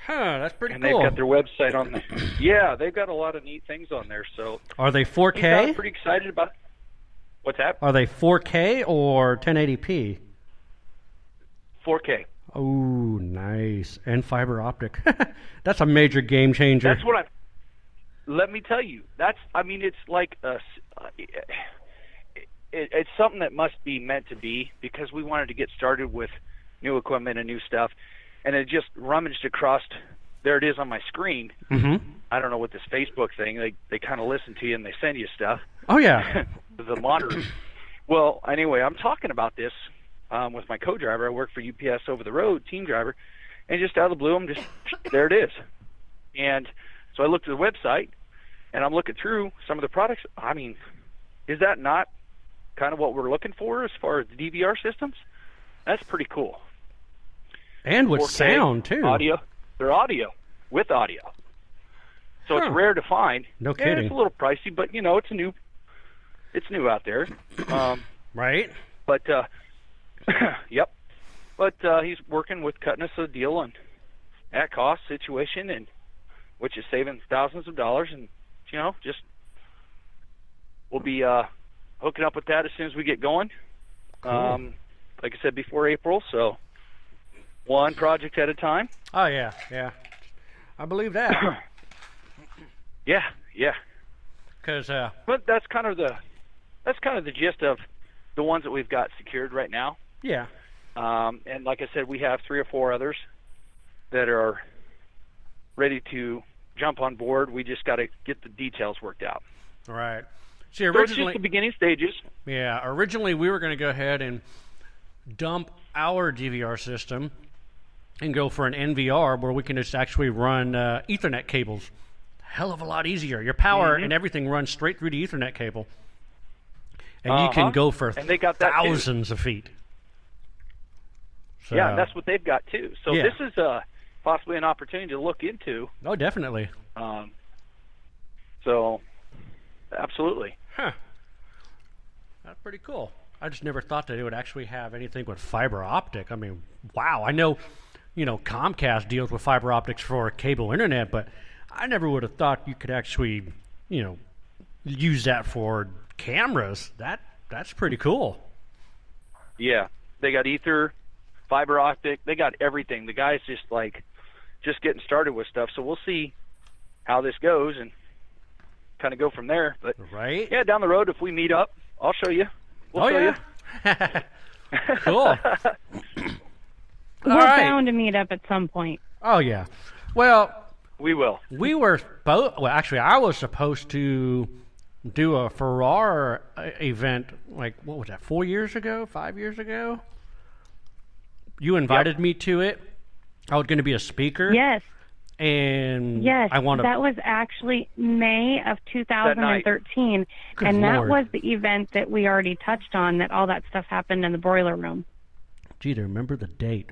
That's pretty and cool. They've got their website on there. Yeah, they've got a lot of neat things on there. So are they 4K? I was pretty excited about it. What's that? Are they 4K or 1080p? 4K. Oh, nice. And fiber optic. That's a major game changer. That's what let me tell you. It's like it's something that must be meant to be, because we wanted to get started with new equipment and new stuff. And it just rummaged across. There it is on my screen. Mm-hmm. I don't know what this Facebook thing. They kind of listen to you and they send you stuff. Oh yeah. The monitor. Well, anyway, I'm talking about this with my co-driver. I work for UPS over the road, team driver, and just out of the blue, there it is. And so I looked at the website, and I'm looking through some of the products. Is that not kind of what we're looking for as far as the DVR systems? That's pretty cool. And with 4K, sound, too. Audio. They're audio, with audio. So it's rare to find. No kidding. It's a little pricey, but, it's new out there. Right. But, yep. But he's working with cutting us a deal on at-cost situation, which is saving thousands of dollars, and, just we'll be hooking up with that as soon as we get going. Cool. Like I said, before April, so one project at a time. Oh, yeah. I believe that. Yeah. Because but that's kind of the gist of the ones that we've got secured right now. Yeah. And like I said, we have 3 or 4 others that are ready to jump on board. We just got to get the details worked out. Right. See, So it's originally, just the beginning stages. Yeah, originally we were going to go ahead and dump our DVR system and go for an NVR where we can just actually run Ethernet cables. Hell of a lot easier. Your power and everything runs straight through the Ethernet cable. And you can go for and they got that thousands of feet. So, yeah, that's what they've got too. So yeah. this is possibly an opportunity to look into. Oh, definitely. So, absolutely. Huh. That's pretty cool. I just never thought that it would actually have anything with fiber optic. I mean, wow. I know, Comcast deals with fiber optics for cable internet, but I never would have thought you could actually, use that for cameras. That's pretty cool. Yeah, they got ether, fiber optic. They got everything. The guy's just getting started with stuff. So we'll see how this goes and kind of go from there. But right? Yeah, down the road, if we meet up, I'll show you. We'll show you. Cool. We're bound to meet up at some point. Oh, yeah. Well, we will. We were both. Well, actually, I was supposed to do a Farrar event, what was that, 4 years ago, 5 years ago? You invited me to it. I was going to be a speaker. Yes. And yes, I want to. That was actually May of 2013, and that was the event that we already touched on. That all that stuff happened in the boiler room. Gee, to remember the date.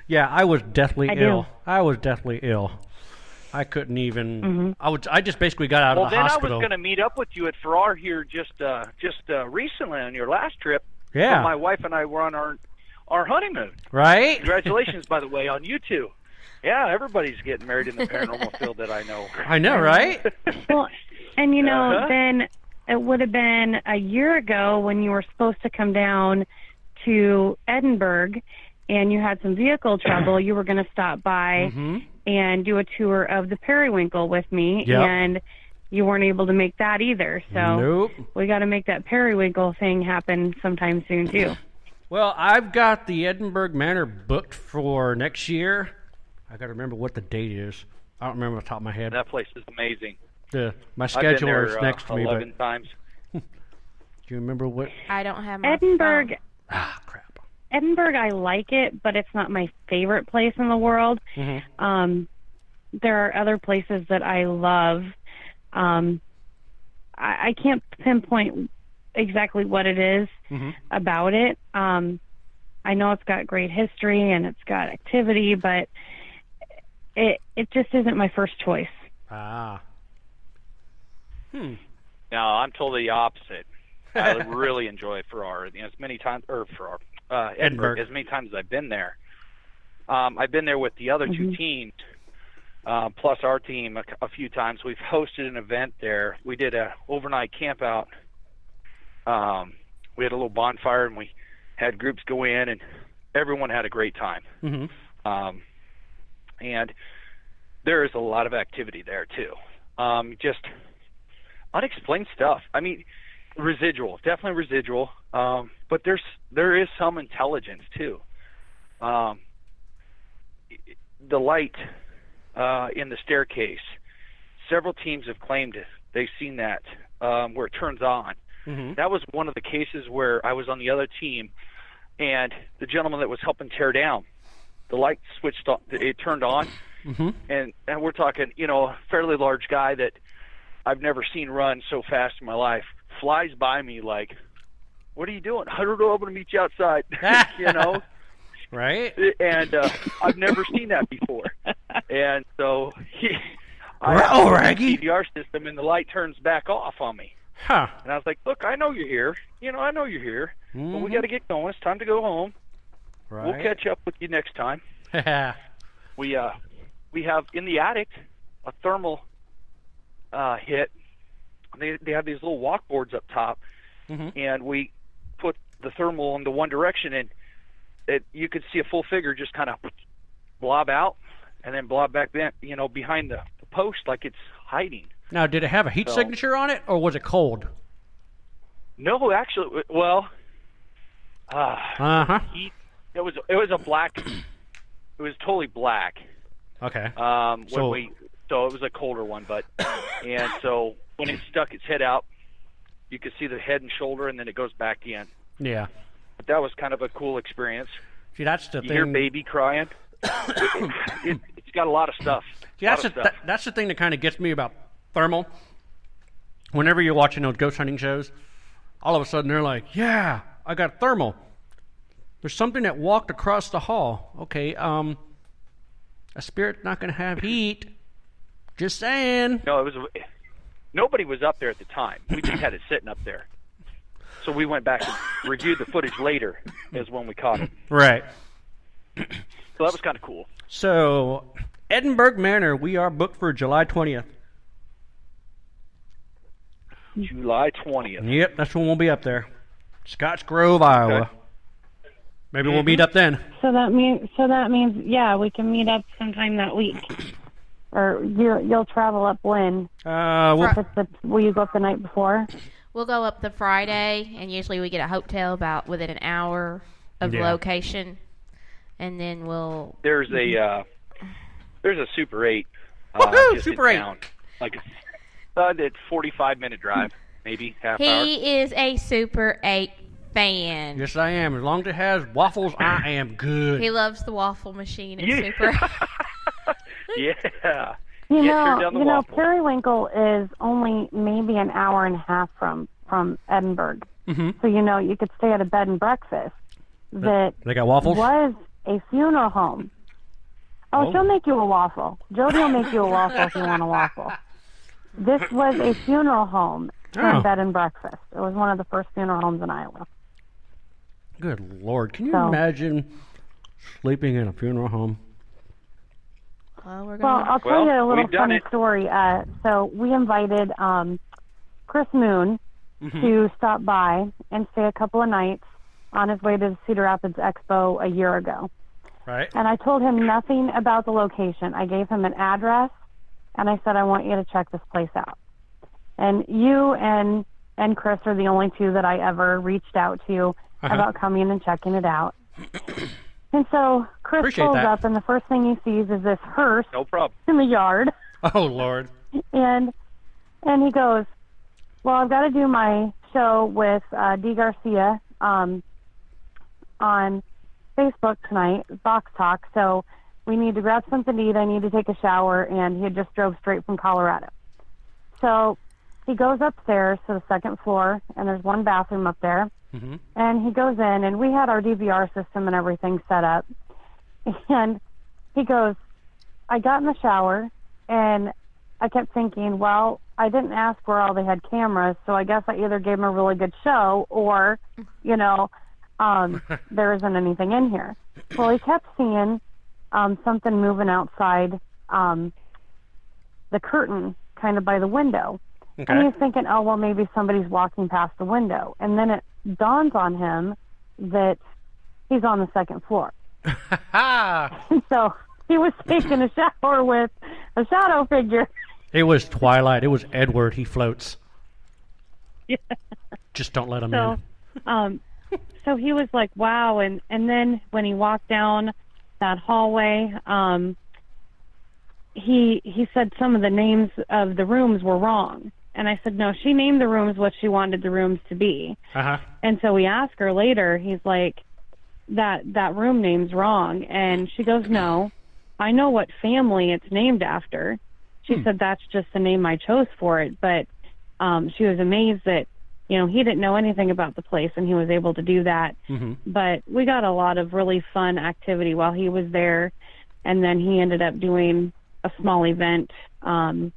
Yeah, I was deathly ill. I was deathly ill. I couldn't even. I just basically got out of the hospital. Well, then I was going to meet up with you at Farrar here just recently on your last trip. Yeah. My wife and I were on our honeymoon. Right. Congratulations, by the way, on you two. Yeah, everybody's getting married in the paranormal field that I know. I know, right? Well, and then it would have been a year ago when you were supposed to come down to Edinburgh, and you had some vehicle trouble. You were going to stop by and do a tour of the Periwinkle with me, and you weren't able to make that either. So we got to make that Periwinkle thing happen sometime soon too. Well, I've got the Edinburgh Manor booked for next year. I got to remember what the date is. I don't remember off the top of my head. That place is amazing. My scheduler is next to me. 11 times. Do you remember what? I don't have my Edinburgh. phone. Ah, crap. Edinburgh, I like it, but it's not my favorite place in the world. There are other places that I love. I can't pinpoint exactly what it is about it. I know it's got great history and it's got activity, but it just isn't my first choice. Ah. No, I'm totally the opposite. I really enjoy Farrar. As many times, Edinburgh, as many times as I've been there. I've been there with the other two teams, plus our team a few times. We've hosted an event there. We did a overnight camp out. We had a little bonfire, and we had groups go in, and everyone had a great time. And there is a lot of activity there too. Just unexplained stuff. I mean, definitely residual. But there is some intelligence too. The light in the staircase. Several teams have claimed they've seen that where it turns on. That was one of the cases where I was on the other team, and the gentleman that was helping tear down, the light switched on. It turned on, and we're talking, a fairly large guy that I've never seen run so fast in my life. Flies by me like, "What are you doing? I'm going to meet you outside." Right? And I've never seen that before, and so I have the DVR system, and the light turns back off on me. Huh. And I was like, "Look, I know you're here. I know you're here. But we got to get going. It's time to go home. Right. We'll catch up with you next time." We have in the attic a thermal hit they have these little walkboards up top, and we put the thermal in the one direction, and you could see a full figure just kind of blob out and then blob back then, behind the post like it's hiding. Now, did it have a heat signature on it, or was it cold? No, actually, well, it was a black. It was totally black. Okay. So it was a colder one, and so when it stuck its head out, you could see the head and shoulder, and then it goes back in. Yeah. But that was kind of a cool experience. See, that's the you thing. Hear baby crying. It's got a lot of stuff. See, that's the thing that kind of gets me about thermal. Whenever you're watching those ghost hunting shows, all of a sudden they're like, "Yeah, I got thermal. There's something that walked across the hall." Okay, a spirit's not going to have heat. Just saying. No, nobody was up there at the time. We just had it sitting up there. So we went back and reviewed the footage later is when we caught it. Right. So that was kind of cool. So, Edinburgh Manor, we are booked for July 20th. July 20th. Yep, that's when we'll be up there. Scotts Grove, Iowa. Okay. Maybe we'll meet up then. So that means, yeah, we can meet up sometime that week. Or you'll travel up when? Will you go up the night before? We'll go up the Friday, and usually we get a hotel about within an hour of the location, and then we'll. There's a Super 8. Woohoo! Super 8. Town. Like it's 45-minute drive, maybe half hour. He is a Super 8 fan. Yes, I am. As long as it has waffles, I am good. He loves the waffle machine at Super 8. Yeah. You know, Periwinkle is only maybe an hour and a half from Edinburgh. Mm-hmm. So, you could stay at a bed and breakfast that they got waffles? Was a funeral home. Oh, she'll make you a waffle. Jody will make you a waffle if you want a waffle. This was a funeral home and bed and breakfast. It was one of the first funeral homes in Iowa. Good Lord. Can you imagine sleeping in a funeral home? Well, I'll tell you a little funny story. So we invited Chris Moon to stop by and stay a couple of nights on his way to the Cedar Rapids Expo a year ago. Right. And I told him nothing about the location. I gave him an address, and I said, I want you to check this place out. And you and Chris are the only two that I ever reached out to about coming and checking it out. And so Chris pulls up, and the first thing he sees is this hearse in the yard. Oh, Lord. And he goes, well, I've got to do my show with Dee Garcia on Facebook tonight, Box Talk, so we need to grab something to eat. I need to take a shower, and he had just drove straight from Colorado. So he goes upstairs to the second floor, and there's one bathroom up there. Mm-hmm. And he goes in, and we had our DVR system and everything set up. And he goes, I got in the shower, and I kept thinking, well, I didn't ask where all they had cameras, so I guess I either gave him a really good show or, there isn't anything in here. Well, he kept seeing something moving outside the curtain kind of by the window. Okay. And he's thinking, oh, well, maybe somebody's walking past the window. And then it dawns on him that he's on the second floor. And so he was taking a shower with a shadow figure. It was Twilight. It was Edward. He floats. Yeah. Just don't let him in. So he was like, wow. And then when he walked down that hallway, he said some of the names of the rooms were wrong. And I said, no, she named the rooms what she wanted the rooms to be. And so we asked her later, he's like, that room name's wrong. And she goes, no, I know what family it's named after. She said, that's just the name I chose for it. But she was amazed that, he didn't know anything about the place, and he was able to do that. Mm-hmm. But we got a lot of really fun activity while he was there. And then he ended up doing a small event, I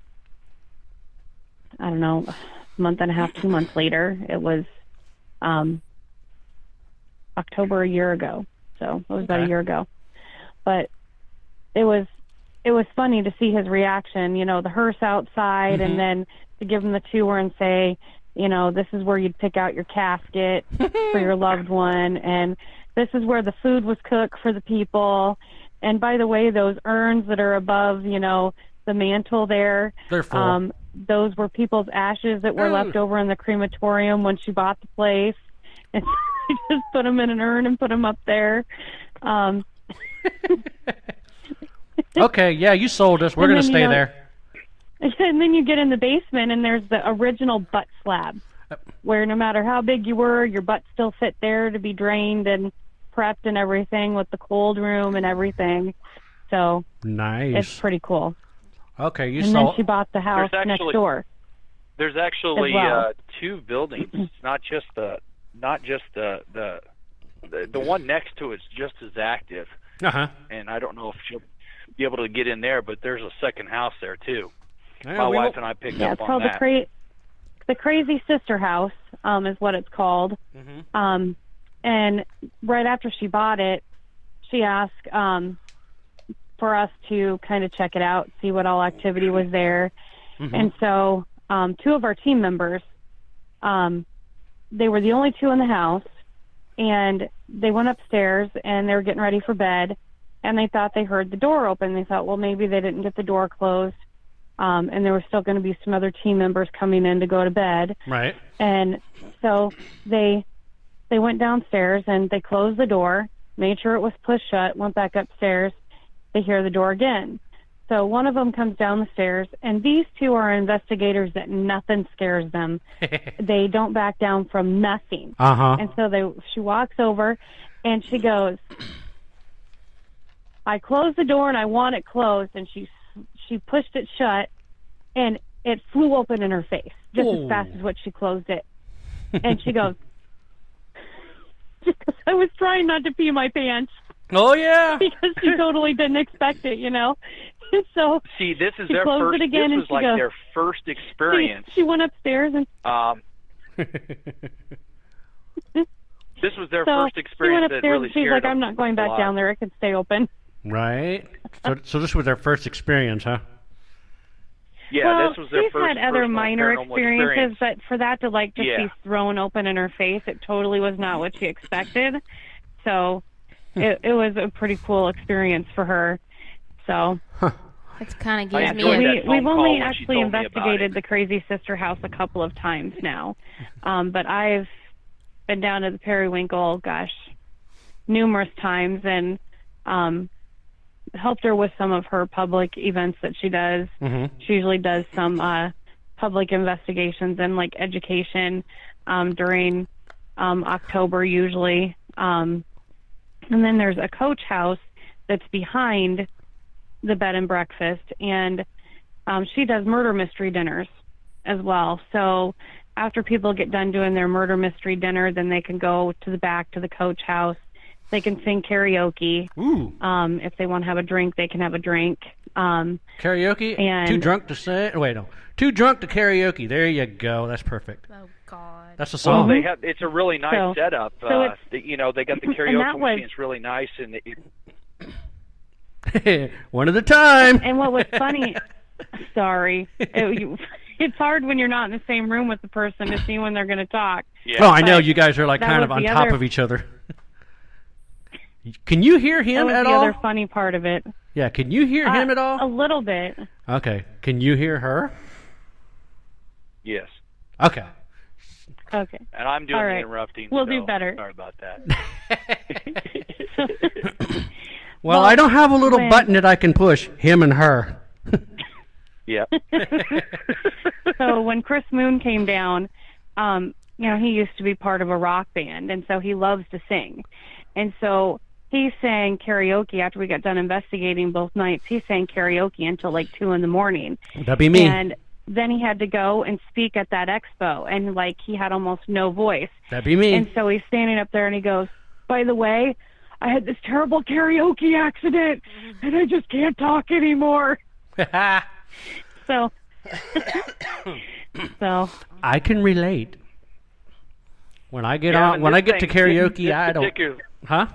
don't know, a month and a half, 2 months later. It was October a year ago. So it was about a year ago. But it was it was funny to see his reaction, the hearse outside, and then to give him the tour and say, this is where you'd pick out your casket for your loved one, and this is where the food was cooked for the people. And by the way, those urns that are above, the mantle there, they're full. Those were people's ashes that were left over in the crematorium when she bought the place. And she just put them in an urn and put them up there. Okay, yeah, you sold us. We're going to stay there. And then you get in the basement, and there's the original butt slab, where no matter how big you were, your butt still fit there to be drained and prepped and everything, with the cold room and everything. So nice. It's pretty cool. Okay, you and sold. then she bought the house next door. There's actually well. 2 buildings. It's not just the one next to it's just as active. And I don't know if she'll be able to get in there, but there's a second house there too. My wife and I picked up it's on called that. The Crazy Sister House, is what it's called. And right after she bought it, she asked for us to kind of check it out, see what all activity was there. And so 2 of our team members, they were the only 2 in the house, and they went upstairs and they were getting ready for bed, and they thought they heard the door open. They thought, well, maybe they didn't get the door closed, and there were still going to be some other team members coming in to go to bed. Right. And so they went downstairs and they closed the door, made sure it was pushed shut, went back upstairs. They hear the door again. So one of them comes down the stairs, and these 2 are investigators that nothing scares them. They don't back down from nothing. And so she walks over, and she goes, I closed the door, and I want it closed. And she pushed it shut, and it flew open in her face, just as fast as what she closed it. And she goes, because I was trying not to pee my pants. Oh, yeah. Because she totally didn't expect it, So see, this is she their closed first. it again, this and was like goes, their first experience. She went upstairs and. This was their So first experience she went upstairs that really and she's scared like, them I'm not going a back lot. down there. It could stay open. Right. So this was their first experience, huh? Yeah, well, this was their she's first had other personal minor paranormal experiences, but for that to just Yeah. be thrown open in her face, it totally was not what she expected. So it was a pretty cool experience for her. So It's kind of yeah, gives so me we've only actually investigated the Crazy Sister house a couple of times now, but I've been down to the Periwinkle, numerous times, and helped her with some of her public events that she does. She usually does some public investigations and education during October usually. And then there's a coach house that's behind the bed and breakfast, and she does murder mystery dinners as well. So after people get done doing their murder mystery dinner, then they can go to the back to the coach house. They can sing karaoke. If they want to have a drink, they can have a drink. Karaoke? And Too drunk to sing? Wait, no. Too drunk to karaoke. There you go. That's perfect. Oh, God. That's a song. Well, it's a really nice setup. So they got the and karaoke that was- machine. It's really nice, and One at a time. And what was funny, sorry, it's hard when you're not in the same room with the person to see when they're going to talk. Yeah. Oh, I know. But You guys are that kind of was on the top other- of each other. Can you hear him that was at the all? other funny part of it. Yeah, can you hear him at all? A little bit. Okay. Can you hear her? yes. Okay. Okay. And I'm doing All the right. interrupting. We'll so do better. Sorry about that. Well, I don't have a little when- button that I can push. Him and her. Yep. So when Chris Moon came down, he used to be part of a rock band, and so he loves to sing. And so he sang karaoke after we got done investigating both nights. He sang karaoke until 2 a.m. That'd be me. And then he had to go and speak at that expo, and he had almost no voice. That'd be me. And so he's standing up there and he goes, by the way, I had this terrible karaoke accident, and I just can't talk anymore. So I can relate. When I get Yeah, on, and when I this get to thing- karaoke, this I don't. particular- Huh?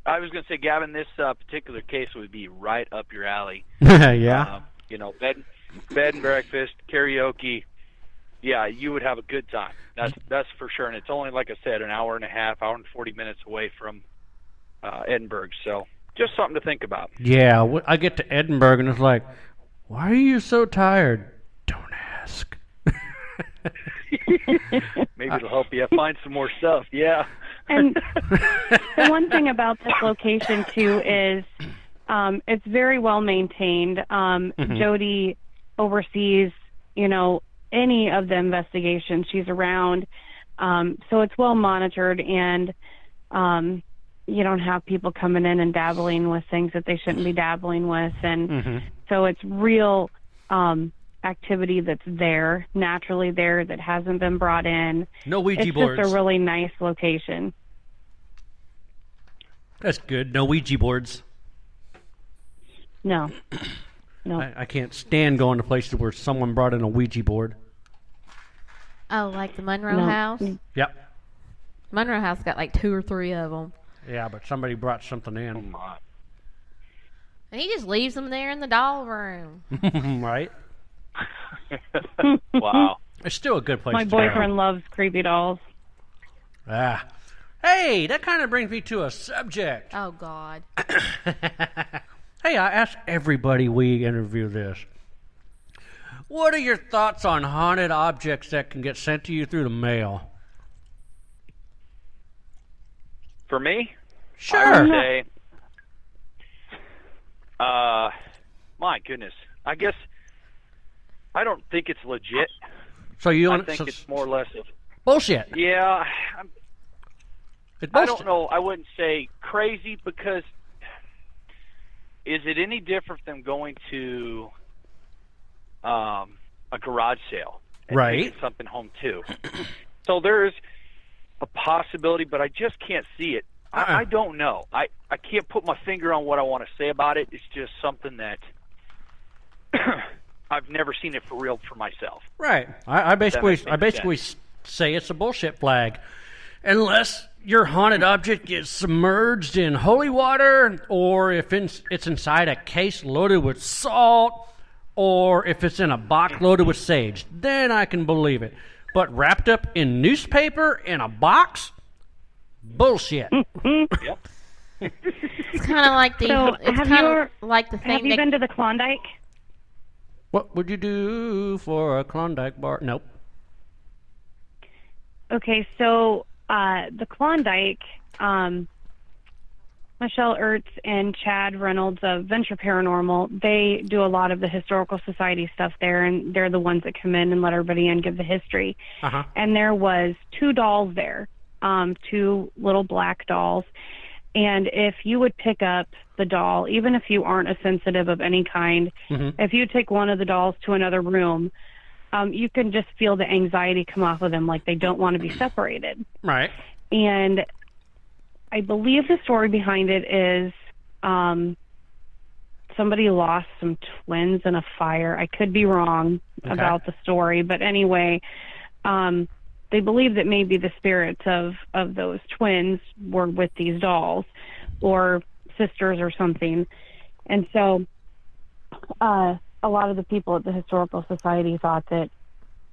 I was going to say, Gavin, this particular case would be right up your alley. Yeah. Bed and breakfast, karaoke. Yeah, you would have a good time. That's for sure. And it's only, like I said, an hour and a half, hour and 40 minutes away from Edinburgh. So just something to think about. Yeah, I get to Edinburgh and it's like, why are you so tired? Don't ask. Maybe it'll help you find some more stuff. Yeah. And the one thing about this location, too, is it's very well maintained. Jody oversees, any of the investigations. She's around. So it's well monitored, and you don't have people coming in and dabbling with things that they shouldn't be dabbling with. And so it's real activity that's there, naturally there, that hasn't been brought in. No Ouija it's boards. It's just a really nice location. That's good. No Ouija boards. No. I can't stand going to places where someone brought in a Ouija board. Oh, like the Monroe House? Yep. Monroe House got like 2 or 3 of them. Yeah, but somebody brought something in. And he just leaves them there in the doll room. Right? Wow. It's still a good place My to boyfriend loves creepy dolls. Ah. Hey, that kind of brings me to a subject. Oh, God. Hey, I asked everybody we interview this. What are your thoughts on haunted objects that can get sent to you through the mail? For me? Sure. I would say, my goodness. I guess I don't think it's legit. So you I don't think it's more or less of bullshit. Yeah. It's I bullshit. don't know. I wouldn't say crazy, because is it any different than going to a garage sale and Right. taking something home too? So there's a possibility, but I just can't see it. I don't know. I can't put my finger on what I want to say about it. It's just something that I've never seen it for real for myself. Right. I basically sense. say it's a bullshit flag. Unless your haunted object gets submerged in holy water, or if it's inside a case loaded with salt, or if it's in a box loaded with sage, then I can believe it. But wrapped up in newspaper in a box? Bullshit. Yep. It's kind of like the. So it's have kind you of like the thing. Have you been to the Klondike? What would you do for a Klondike bar? Nope. Okay, so the Klondike, Michelle Ertz and Chad Reynolds of Venture Paranormal, they do a lot of the historical society stuff there, and they're the ones that come in and let everybody in, give the history. And there was 2 dolls there, 2 little black dolls. And if you would pick up the doll, even if you aren't a sensitive of any kind, if you take one of the dolls to another room, you can just feel the anxiety come off of them, like they don't want to be separated. Right. And I believe the story behind it is somebody lost some twins in a fire. I could be wrong about the story, but anyway, they believe that maybe the spirits of those twins were with these dolls, or sisters or something. And so a lot of the people at the Historical Society thought that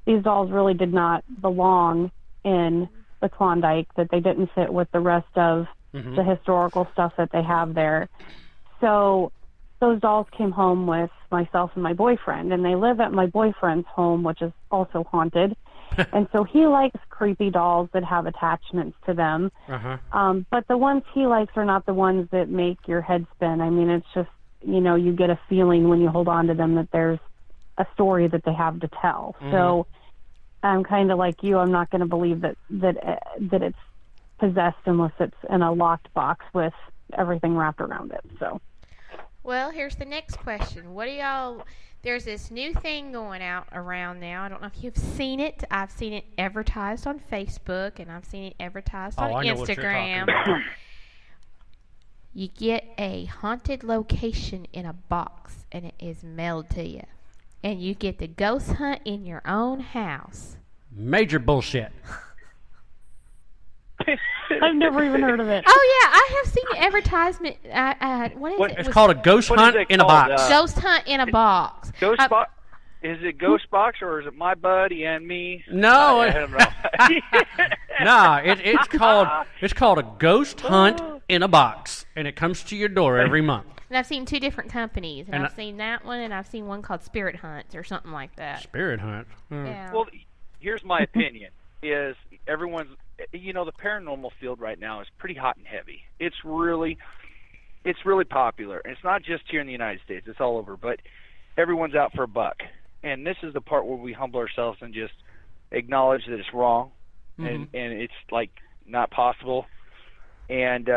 these dolls really did not belong in the Klondike, that they didn't fit with the rest of the historical stuff that they have there. So those dolls came home with myself and my boyfriend, and they live at my boyfriend's home, which is also haunted. And so he likes creepy dolls that have attachments to them. But the ones he likes are not the ones that make your head spin. I mean, it's just, you get a feeling when you hold on to them that there's a story that they have to tell. So I'm kind of like you. I'm not going to believe that it's possessed unless it's in a locked box with everything wrapped around it. So. Well, here's the next question. What do y'all... There's this new thing going out around now. I don't know if you've seen it. I've seen it advertised on Facebook, and I've seen it advertised on Instagram. You get a haunted location in a box, and it is mailed to you. And you get to ghost hunt in your own house. Major bullshit. I've never even heard of it. Oh yeah, I have seen the advertisement. What is it? It's called a ghost hunt in a box. Ghost hunt in a box. Ghost box. Is it Ghost Box or is it My Buddy and Me? No. I don't know. No, it's called a ghost hunt in a box, and it comes to your door every month. And I've seen two different companies, and I've seen that one, and I've seen one called Spirit Hunts or something like that. Spirit Hunt. Yeah. Well, here's my opinion: is everyone's, the paranormal field right now is pretty hot and heavy. It's really popular, and it's not just here in the United States; it's all over. But everyone's out for a buck, and this is the part where we humble ourselves and just acknowledge that it's wrong, and it's like not possible, and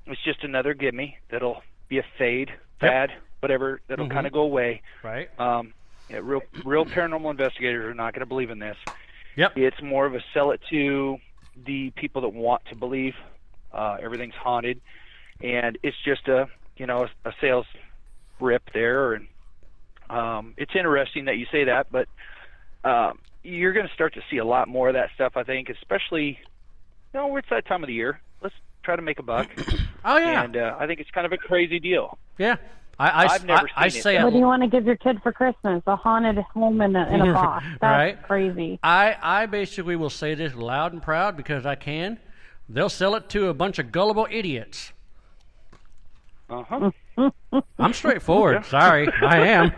it's just another gimme that'll be a fad, whatever, that'll kind of go away. Right. Real paranormal investigators are not going to believe in this. Yep. It's more of a sell it to the people that want to believe everything's haunted, and it's just a sales rip there. And it's interesting that you say that, but you're going to start to see a lot more of that stuff, I think, especially, it's that time of the year. Let's try to make a buck. Oh, yeah. And I think it's kind of a crazy deal. Yeah. I've never seen it. What do you want to give your kid for Christmas? A haunted home in a box. That's right. crazy. I basically will say this loud and proud because I can. They'll sell it to a bunch of gullible idiots. Uh-huh. I'm straightforward. Sorry, I am.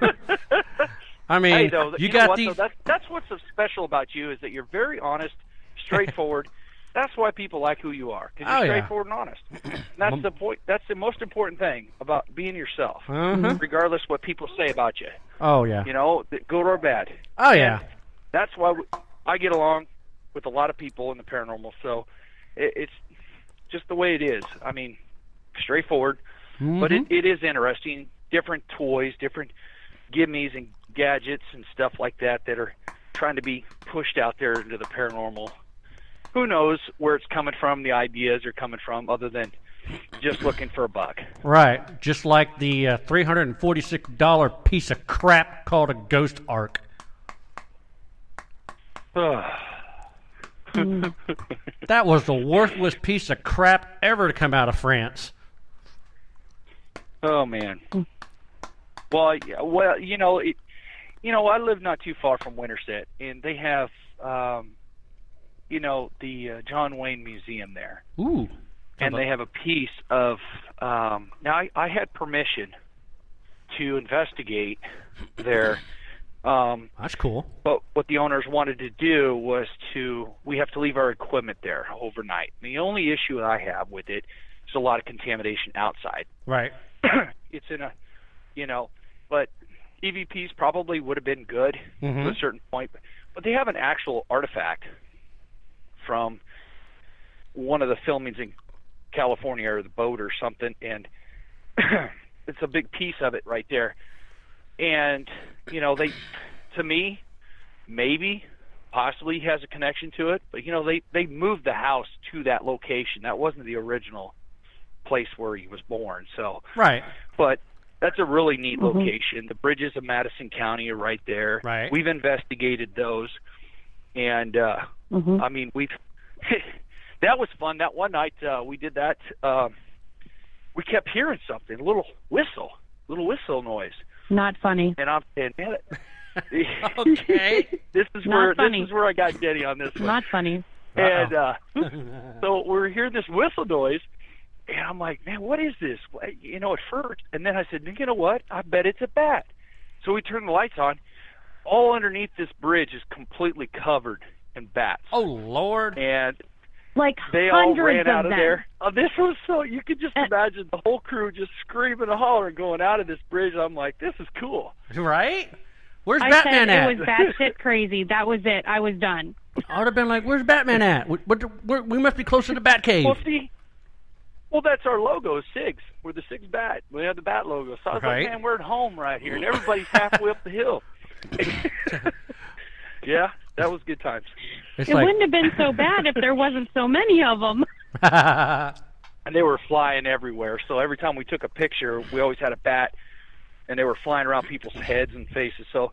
I mean, hey, though, you got what, these. Though, that's what's so special about you is that you're very honest, straightforward. That's why people like who you are, because you're straightforward and honest. That's the point. That's the most important thing about being yourself, regardless what people say about you. Oh yeah. Good or bad. Oh yeah. And that's why I get along with a lot of people in the paranormal. So it's just the way it is. I mean, straightforward, but it is interesting. Different toys, different gimmies and gadgets and stuff like that are trying to be pushed out there into the paranormal. Who knows where it's coming from, the ideas are coming from, other than just looking for a buck. Right. Just like the $346 piece of crap called a ghost ark. That was the worthless piece of crap ever to come out of France. Oh, man. Well, I live not too far from Winterset, and they have... the John Wayne Museum there. Ooh. And they have a piece of... now, I had permission to investigate there. That's cool. But what the owners wanted to do was we have to leave our equipment there overnight. The only issue I have with it is a lot of contamination outside. Right. It's in a, but EVPs probably would have been good to a certain point. But they have an actual artifact from one of the filmings in California or the boat or something, and it's a big piece of it right there. And they, to me, maybe possibly has a connection to it, but they moved the house to that location. That wasn't the original place where he was born. So right. But that's a really neat location. The bridges of Madison County are right there. Right. We've investigated those. And I mean, that was fun. That one night we did that. We kept hearing something, a little whistle noise. Not funny. And I'm saying, man, okay. This is where I got Jenny on this one. Not funny. And so we're hearing this whistle noise, and I'm like, man, what is this? At first, and then I said, you know what? I bet it's a bat. So we turned the lights on. All underneath this bridge is completely covered in bats. Oh, Lord. And like they all hundreds ran out of them. there. This was so, you could just imagine the whole crew just screaming and hollering going out of this bridge. I'm like, this is cool. Right? Where's I Batman said at? It was batshit crazy. That was it. I was done. I would have been like, where's Batman at? We must be closer to Batcave. Well, that's our logo, SIGs. We're the SIGs Bat. We have the Bat logo. So I was like, man, we're at home right here, and everybody's halfway up the hill. Yeah, that was good times. It wouldn't have been so bad if there wasn't so many of them. And they were flying everywhere. So every time we took a picture, we always had a bat, and they were flying around people's heads and faces. So,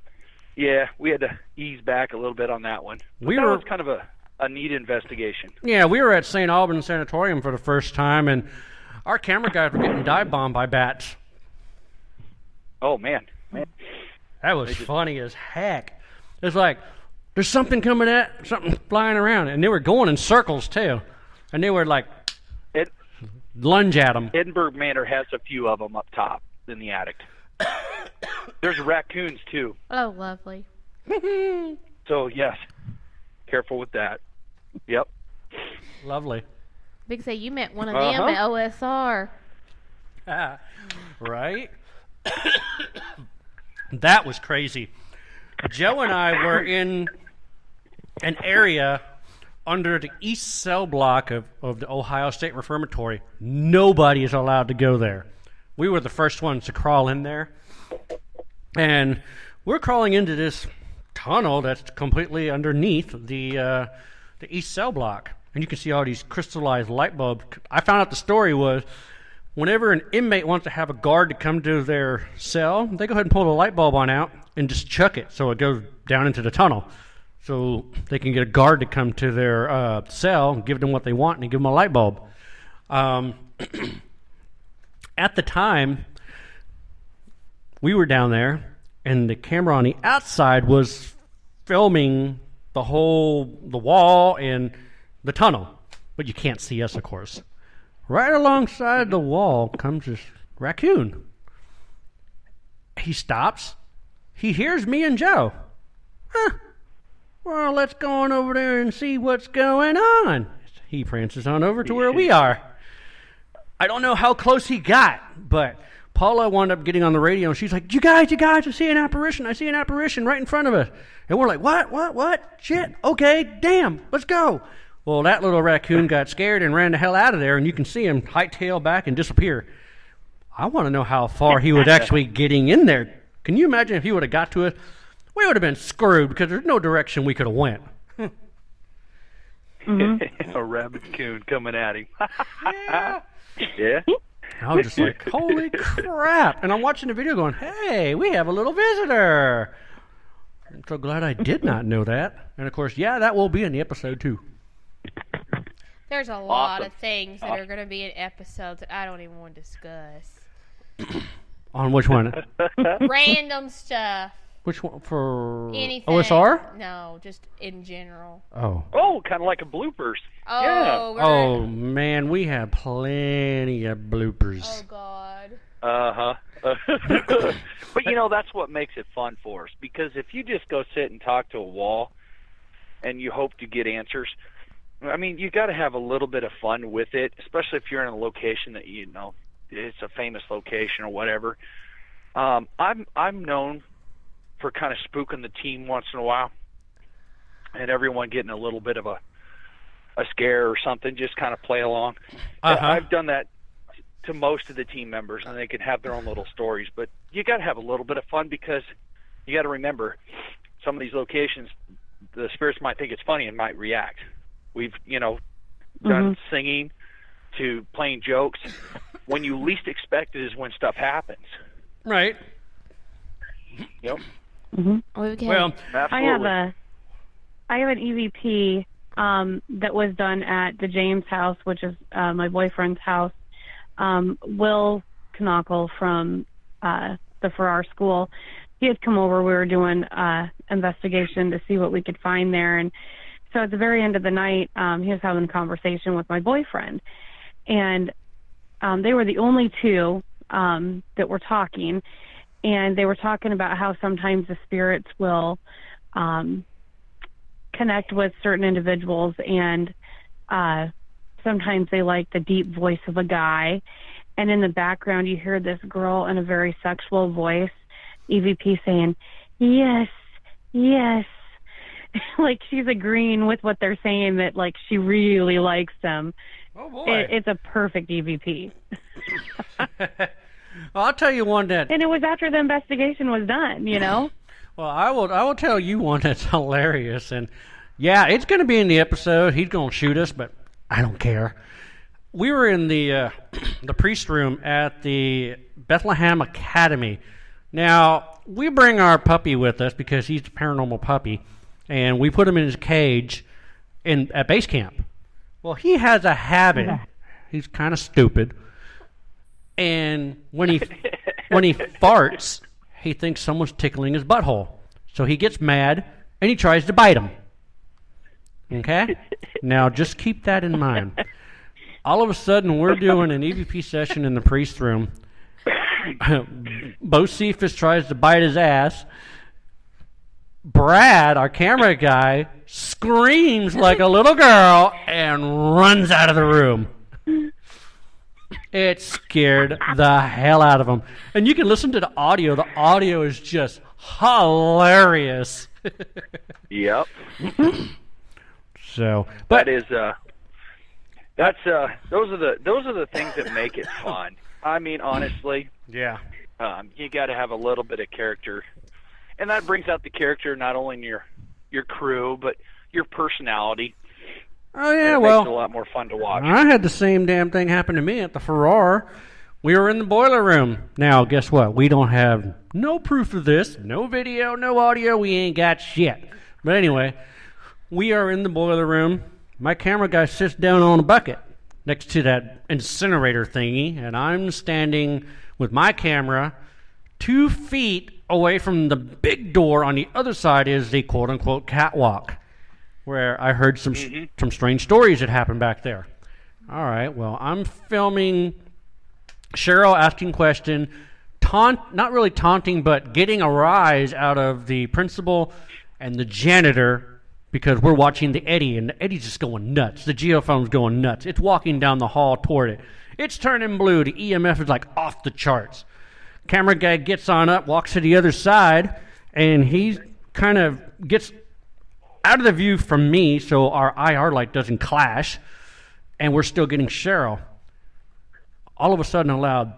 yeah, we had to ease back a little bit on that one. But that was kind of a a neat investigation. Yeah, we were at St. Albans Sanatorium for the first time, and our camera guys were getting dive bombed by bats. Oh, man. That was funny as heck. It's like, there's something something flying around, and they were going in circles, too. And they were like, lunge at them. Edinburgh Manor has a few of them up top in the attic. There's raccoons, too. Oh, lovely. So, yes, careful with that. Yep. Lovely. Big say you met one of them at OSR. Right? That was crazy. Joe and I were in an area under the east cell block of the Ohio State Reformatory. Nobody is allowed to go there. We were the first ones to crawl in there. And we're crawling into this tunnel that's completely underneath the east cell block. And you can see all these crystallized light bulbs. I found out the story was whenever an inmate wants to have a guard to come to their cell, they go ahead and pull the light bulb on out and just chuck it so it goes down into the tunnel. So they can get a guard to come to their cell, give them what they want, and give them a light bulb. At the time, we were down there, and the camera on the outside was filming the wall and the tunnel. But you can't see us, of course. Right alongside the wall comes this raccoon. He stops. He hears me and Joe. Well, let's go on over there and see what's going on. He prances on over to where we are. I don't know how close he got, but Paula wound up getting on the radio, and she's like, you guys, I see an apparition. I see an apparition right in front of us. And we're like, what? Shit, okay, damn, let's go. Well, that little raccoon got scared and ran the hell out of there, and you can see him hightail back and disappear. I want to know how far he was actually getting in there. Can you imagine if he would have got to us? We would have been screwed because there's no direction we could have went. A raccoon coming at him. Yeah. I was just like, holy crap. And I'm watching the video going, hey, we have a little visitor. I'm so glad I did not know that. And, of course, yeah, that will be in the episode, too. There's a lot of things that are going to be in episodes that I don't even want to discuss. On which one? Random stuff. Which one? For anything. OSR? No, just in general. Oh, kind of like a bloopers. Oh, yeah. right. Oh, man, we have plenty of bloopers. Oh, God. But, you know, that's what makes it fun for us. Because if you just go sit and talk to a wall and you hope to get answers, I mean, you got to have a little bit of fun with it, especially if you're in a location that, you know, it's a famous location or whatever. I'm known for kind of spooking the team once in a while and everyone getting a little bit of a scare or something, just kind of play along. I've done that to most of the team members, and they can have their own little stories, but you got to have a little bit of fun because you got to remember some of these locations, the spirits might think it's funny and might react. We've, you know, done singing to playing jokes. When you least expect it is when stuff happens. Right. Yep. Okay. Well, absolutely. I have an EVP that was done at the James house, which is my boyfriend's house. Will Knockle from the Farrar School, he had come over. We were doing investigation to see what we could find there, and so at the very end of the night, he was having a conversation with my boyfriend, and they were the only two that were talking, and they were talking about how sometimes the spirits will connect with certain individuals, and sometimes they like the deep voice of a guy, and in the background you hear this girl in a very sexual voice, EVP, saying, yes, yes. Like she's agreeing with what they're saying, that like she really likes them. Oh boy. It's a perfect EVP. Well, I'll tell you one that... And it was after the investigation was done, you know? Well, I will tell you one that's hilarious, and yeah, it's going to be in the episode. He's going to shoot us, but I don't care. We were in the priest room at the Bethlehem Academy. Now, we bring our puppy with us because he's a paranormal puppy, and we put him in his cage at base camp. Well, he has a habit. He's kind of stupid. And when he farts, he thinks someone's tickling his butthole. So he gets mad and he tries to bite him. Okay? Now just keep that in mind. All of a sudden, we're doing an EVP session in the priest room. Bo Cephas tries to bite his ass. Brad, our camera guy, screams like a little girl and runs out of the room. It scared the hell out of him. And you can listen to the audio. The audio is just hilarious. Yep. So, but those are the things that make it fun. I mean, honestly, yeah. You got to have a little bit of character, and that brings out the character not only in your crew but your personality. Oh yeah, and it well, makes it a lot more fun to watch. I had the same damn thing happen to me at the Farrar. We were in the boiler room. Now, guess what? We don't have no proof of this, no video, no audio. We ain't got shit. But anyway, we are in the boiler room. My camera guy sits down on a bucket next to that incinerator thingy, and I'm standing with my camera 2 feet away from the big door. On the other side is the quote-unquote catwalk, where I heard some strange stories that happened back there. All right, well, I'm filming Cheryl asking question, not really taunting, but getting a rise out of the principal and the janitor because we're watching the Eddie, and the Eddie's just going nuts. The geophone's going nuts. It's walking down the hall toward it. It's turning blue. The EMF is like off the charts. Camera guy gets on up, walks to the other side, and he kind of gets out of the view from me so our IR light doesn't clash, and we're still getting Cheryl. All of a sudden, a loud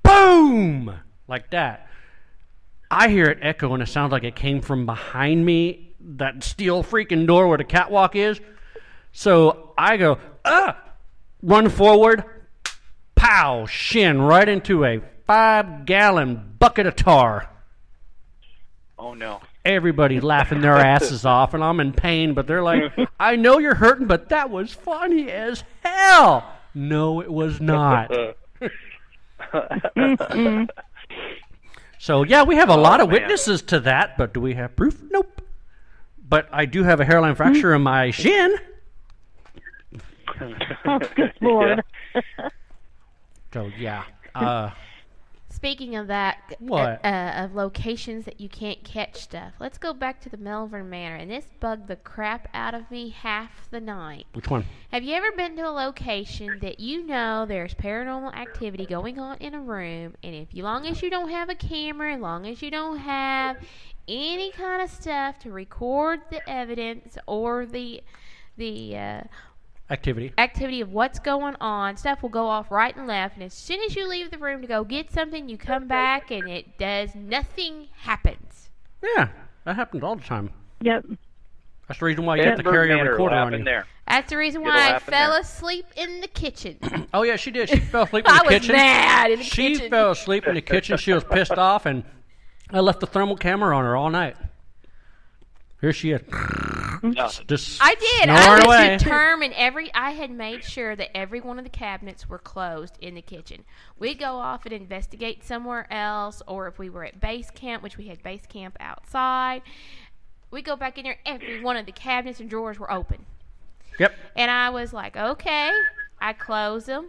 boom like that. I hear it echo, and it sounds like it came from behind me, that steel freaking door where the catwalk is. So I go, run forward, pow, shin right into a 5-gallon bucket of tar. Oh no. Everybody laughing their asses off, and I'm in pain, but they're like, I know you're hurting, but that was funny as hell. No, it was not. So, yeah, we have a lot of witnesses to that, but do we have proof? Nope. But I do have a hairline fracture in my shin. Oh, good Lord. So, yeah. Speaking of that, What? Of locations that you can't catch stuff, let's go back to the Melbourne Manor, and this bugged the crap out of me half the night. Which one? Have you ever been to a location that you know there's paranormal activity going on in a room, and as long as you don't have a camera, as long as you don't have any kind of stuff to record the evidence or the activity of what's going on, stuff will go off right and left, and as soon as you leave the room to go get something, you come back and it does nothing happens. Yeah, that happens all the time. Yep. That's the reason why you have to carry a recorder on you. That's the reason why I fell asleep in the kitchen. Oh yeah, she did. She fell asleep in the kitchen. I was mad in the kitchen. She fell asleep in the kitchen. She was pissed off, and I left the thermal camera on her all night. Here she is. Just I did. snoring I was away. determined. I had made sure that every one of the cabinets were closed in the kitchen. We'd go off and investigate somewhere else, or if we were at base camp, which we had base camp outside, we'd go back in there. Every one of the cabinets and drawers were open. Yep. And I was like, okay. I closed them.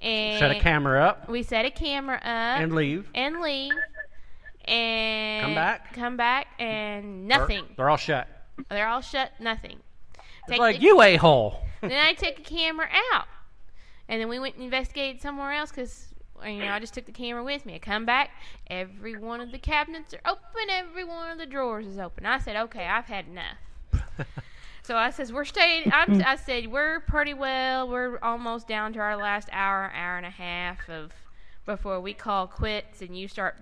And Set a camera up. We set a camera up. And leave. And come back and nothing. They're all shut. They're all shut, nothing. It's like, you a-hole. Then I took the camera out. And then we went and investigated somewhere else because, I just took the camera with me. I come back, every one of the cabinets are open, every one of the drawers is open. I said, okay, I've had enough. So I says, we're staying, I said, we're pretty well, we're almost down to our last hour and a half before we call quits and you start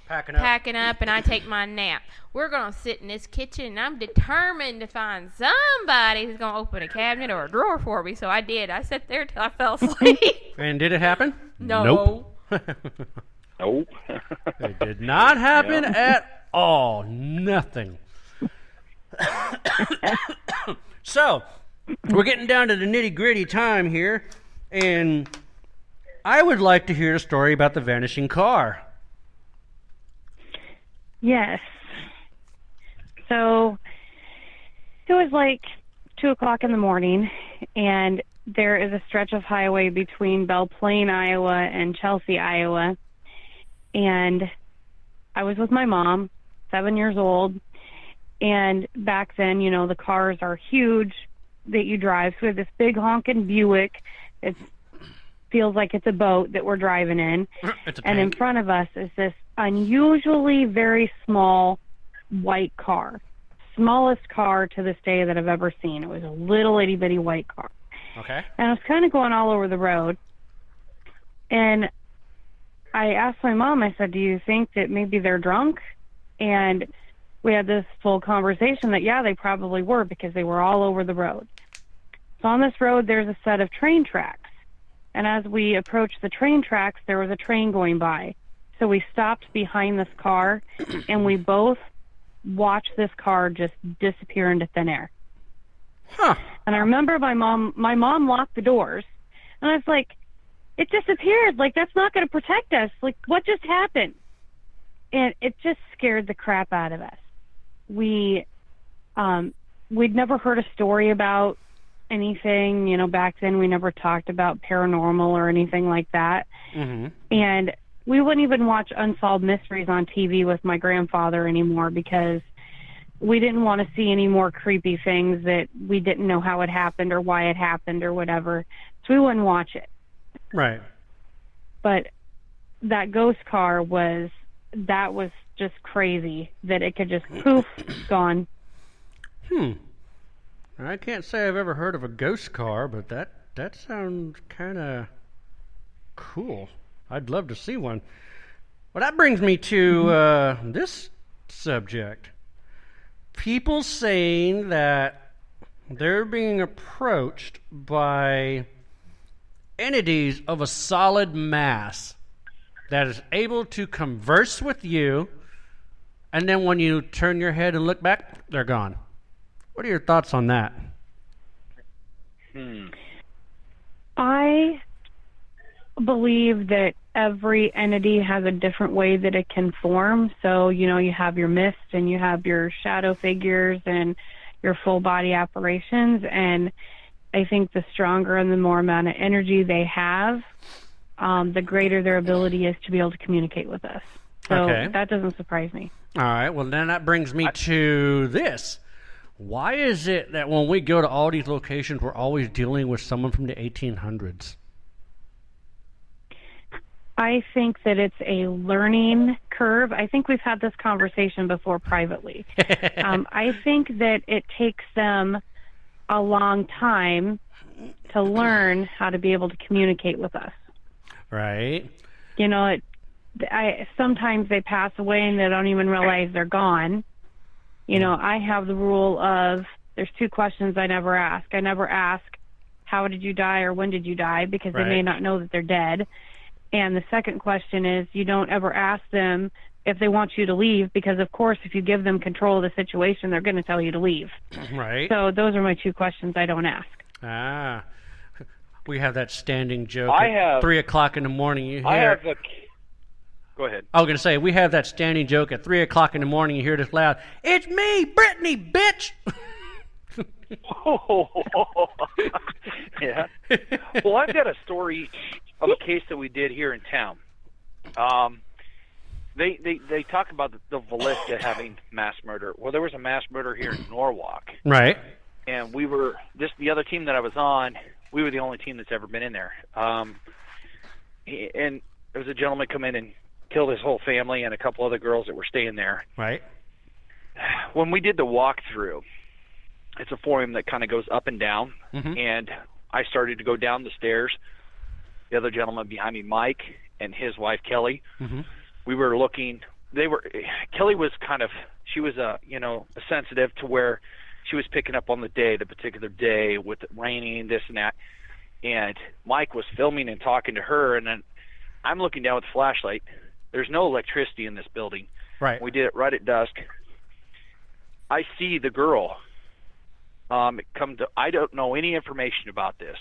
packing up and I take my nap. We're going to sit in this kitchen and I'm determined to find somebody who's going to open a cabinet or a drawer for me. So I did. I sat there till I fell asleep. And did it happen? No. Nope. Nope. It did not happen at all. Nothing. So, we're getting down to the nitty-gritty time here, and I would like to hear a story about the Vanishing Car. Yes. So, it was like 2 o'clock in the morning, and there is a stretch of highway between Belle Plaine, Iowa, and Chelsea, Iowa, and I was with my mom, 7 years old, and back then, you know, the cars are huge that you drive. So we have this big honking Buick. It feels like it's a boat that we're driving in. And in front of us is this unusually very small white car. Smallest car to this day that I've ever seen. It was a little itty-bitty white car. Okay. And it was kind of going all over the road. And I asked my mom, I said, do you think that maybe they're drunk? And we had this full conversation that, yeah, they probably were because they were all over the road. So on this road, there's a set of train tracks. And as we approached the train tracks, there was a train going by. So we stopped behind this car, and we both watched this car just disappear into thin air. Huh. And I remember my mom locked the doors, and I was like, it disappeared. Like, that's not going to protect us. Like, what just happened? And it just scared the crap out of us. We'd never heard a story about anything, you know, back then we never talked about paranormal or anything like that. Mm-hmm. And we wouldn't even watch Unsolved Mysteries on TV with my grandfather anymore because we didn't want to see any more creepy things that we didn't know how it happened or why it happened or whatever. So we wouldn't watch it. Right. But that ghost car was just crazy that it could just poof, gone. I can't say I've ever heard of a ghost car, but that sounds kind of cool. I'd love to see one. Well, that brings me to this subject. People saying that they're being approached by entities of a solid mass that is able to converse with you, and then when you turn your head and look back, they're gone. What are your thoughts on that? I believe that every entity has a different way that it can form. So, you know, you have your mist and you have your shadow figures and your full body apparitions. And I think the stronger and the more amount of energy they have, the greater their ability is to be able to communicate with us. So that doesn't surprise me. All right. Well, then that brings me to this. Why is it that when we go to all these locations, we're always dealing with someone from the 1800s? I think that it's a learning curve. I think we've had this conversation before privately. I think that it takes them a long time to learn how to be able to communicate with us. Right. You know, sometimes they pass away and they don't even realize they're gone. You know, I have the rule of there's 2 questions I never ask. I never ask, how did you die or when did you die? Because they may not know that they're dead. And the second question is you don't ever ask them if they want you to leave because, of course, if you give them control of the situation, they're going to tell you to leave. Right. So those are my 2 questions I don't ask. Ah. We have that standing joke at 3 o'clock in the morning. You hear... Go ahead. I was going to say, we have that standing joke at 3 o'clock in the morning. You hear this loud, "It's me, Brittany, bitch!" Yeah. Well, I've got a story of a case that we did here in town. They talk about the Vallista having mass murder. Well, there was a mass murder here in Norwalk. Right. And we were the other team that I was on. We were the only team that's ever been in there. And there was a gentleman come in and killed his whole family and a couple other girls that were staying there. Right. When we did the walkthrough, it's a forum that kind of goes up and down, and I started to go down the stairs. The other gentleman behind me, Mike, and his wife, Kelly, we were looking. Kelly was she was a sensitive to where she was picking up on the particular day with it raining, this and that. And Mike was filming and talking to her, and then I'm looking down with a flashlight. There's no electricity in this building. Right. We did it right at dusk. I see the girl I don't know any information about this.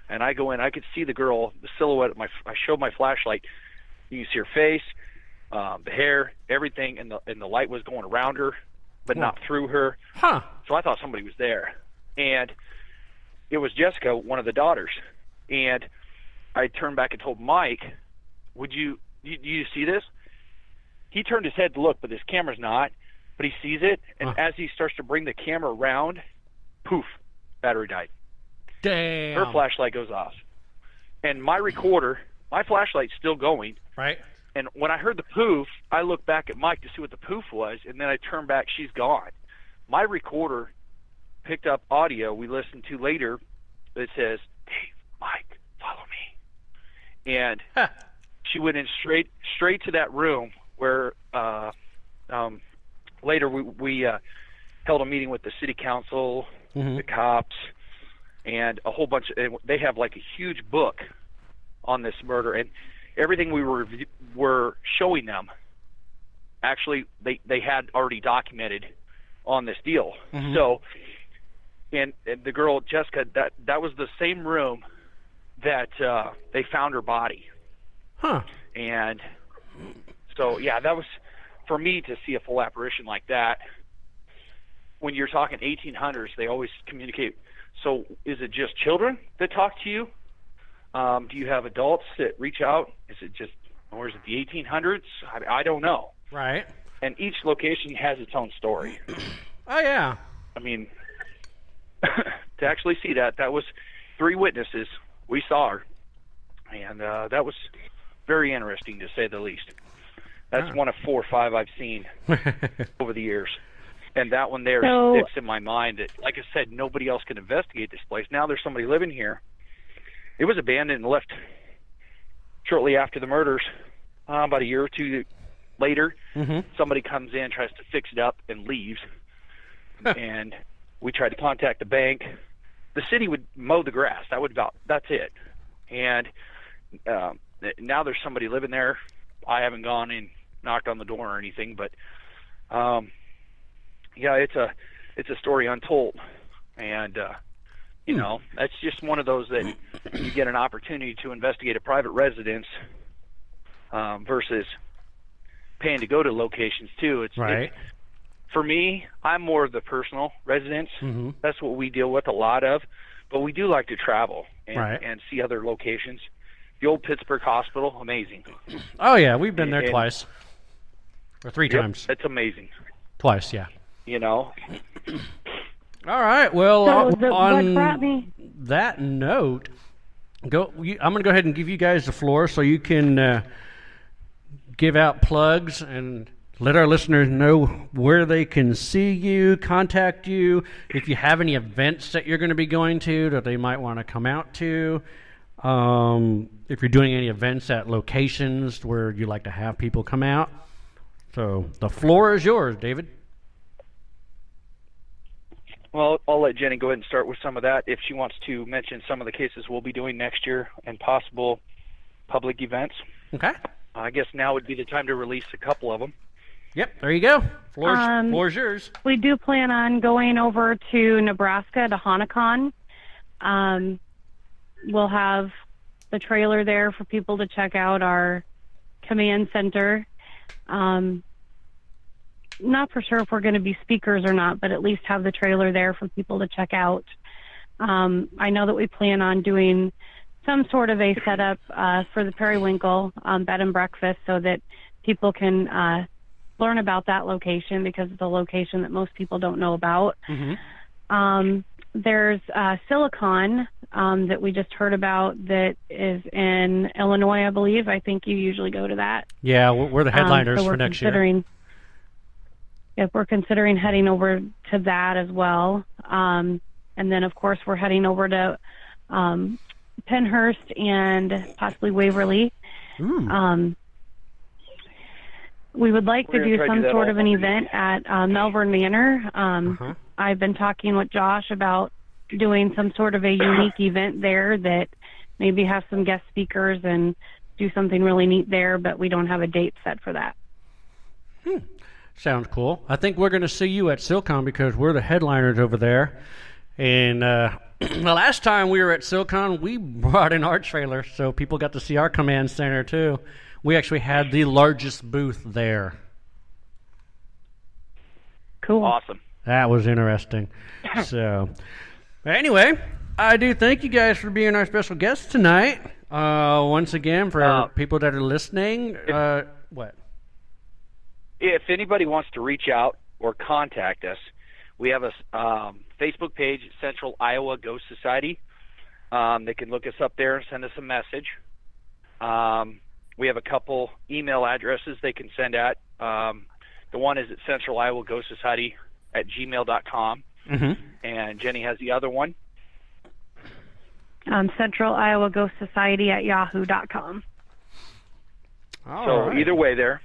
And I go in, I could see the girl, the silhouette. I showed my flashlight. You can see her face, the hair, everything, and the light was going around her, but not through her. Huh. So I thought somebody was there. And it was Jessica, one of the daughters. And I turned back and told Mike, do you see this? He turned his head to look, but his camera's not. But he sees it, and as he starts to bring the camera around, poof, battery died. Damn. Her flashlight goes off. And my recorder, my flashlight's still going. Right. And when I heard the poof, I looked back at Mike to see what the poof was, and then I turned back, she's gone. My recorder picked up audio we listened to later that says, "Dave, Mike, follow me." And she went in straight to that room where later we held a meeting with the city council, the cops, and a whole bunch they have like a huge book on this murder, and everything we were showing them, actually they had already documented on this deal. So, and the girl Jessica, that was the same room that they found her body. Huh. And so, yeah, that was, for me to see a full apparition like that. When you're talking 1800s, they always communicate. So, is it just children that talk to you? Do you have adults that reach out? Is it just, or is it the 1800s? I don't know. Right. And each location has its own story. Oh, yeah. I mean, to actually see that was 3 witnesses. We saw her. And that was very interesting, to say the least. That's one of 4 or 5 I've seen over the years. And that one there sticks in my mind. That, like I said, nobody else can investigate this place. Now there's somebody living here. It was abandoned and left shortly after the murders. About a year or 2 later, somebody comes in, tries to fix it up, and leaves. And we tried to contact the bank. The city would mow the grass. That's it. And now there's somebody living there. I haven't gone and knocked on the door or anything, but yeah, it's a story untold. And you know, that's just one of those that you get an opportunity to investigate a private residence versus paying to go to locations too. It's right. For me, I'm more of the personal residence. That's what we deal with a lot of. But we do like to travel and see other locations. The old Pittsburgh Hospital, amazing. Oh, yeah, we've been there twice. Or 3 times. It's amazing. Twice, yeah. You know? All right, well, So on what brought me? that note, I'm going to go ahead and give you guys the floor so you can give out plugs and let our listeners know where they can see you, contact you, if you have any events that you're going to be going to that they might want to come out to, if you're doing any events at locations where you like to have people come out. So the floor is yours, David. Well, I'll let Jenny go ahead and start with some of that if she wants to mention some of the cases we'll be doing next year and possible public events. Okay. I guess now would be the time to release a couple of them. Yep, there you go. Floor's yours. We do plan on going over to Nebraska to Hanacon. We'll have the trailer there for people to check out our command center. Not for sure if we're going to be speakers or not, but at least have the trailer there for people to check out. I know that we plan on doing some sort of a setup for the Periwinkle bed and breakfast so that people can learn about that location, because it's a location that most people don't know about. There's Silicon that we just heard about that is in Illinois, I believe. I think you usually go to that. Yeah, we're the headliners for next year. If we're considering heading over to that as well. And then, of course, we're heading over to Pennhurst and possibly Waverly. We would like to do some sort of an event at Melbourne Manor. I've been talking with Josh about doing some sort of a unique event there that maybe have some guest speakers and do something really neat there, but we don't have a date set for that. Sounds cool. I think we're going to see you at SilCon because we're the headliners over there. And the last time we were at SilCon, we brought in our trailer, so people got to see our command center too. We actually had the largest booth there. Cool. Awesome. That was interesting. So, anyway, I do thank you guys for being our special guests tonight. Once again, for people that are listening, what? If anybody wants to reach out or contact us, we have a Facebook page, Central Iowa Ghost Society. They can look us up there and send us a message. We have a couple email addresses they can send at. The one is at Central Iowa Ghost Society at gmail.com. And Jenny has the other one. Central Iowa Ghost Society at yahoo.com. So either way there.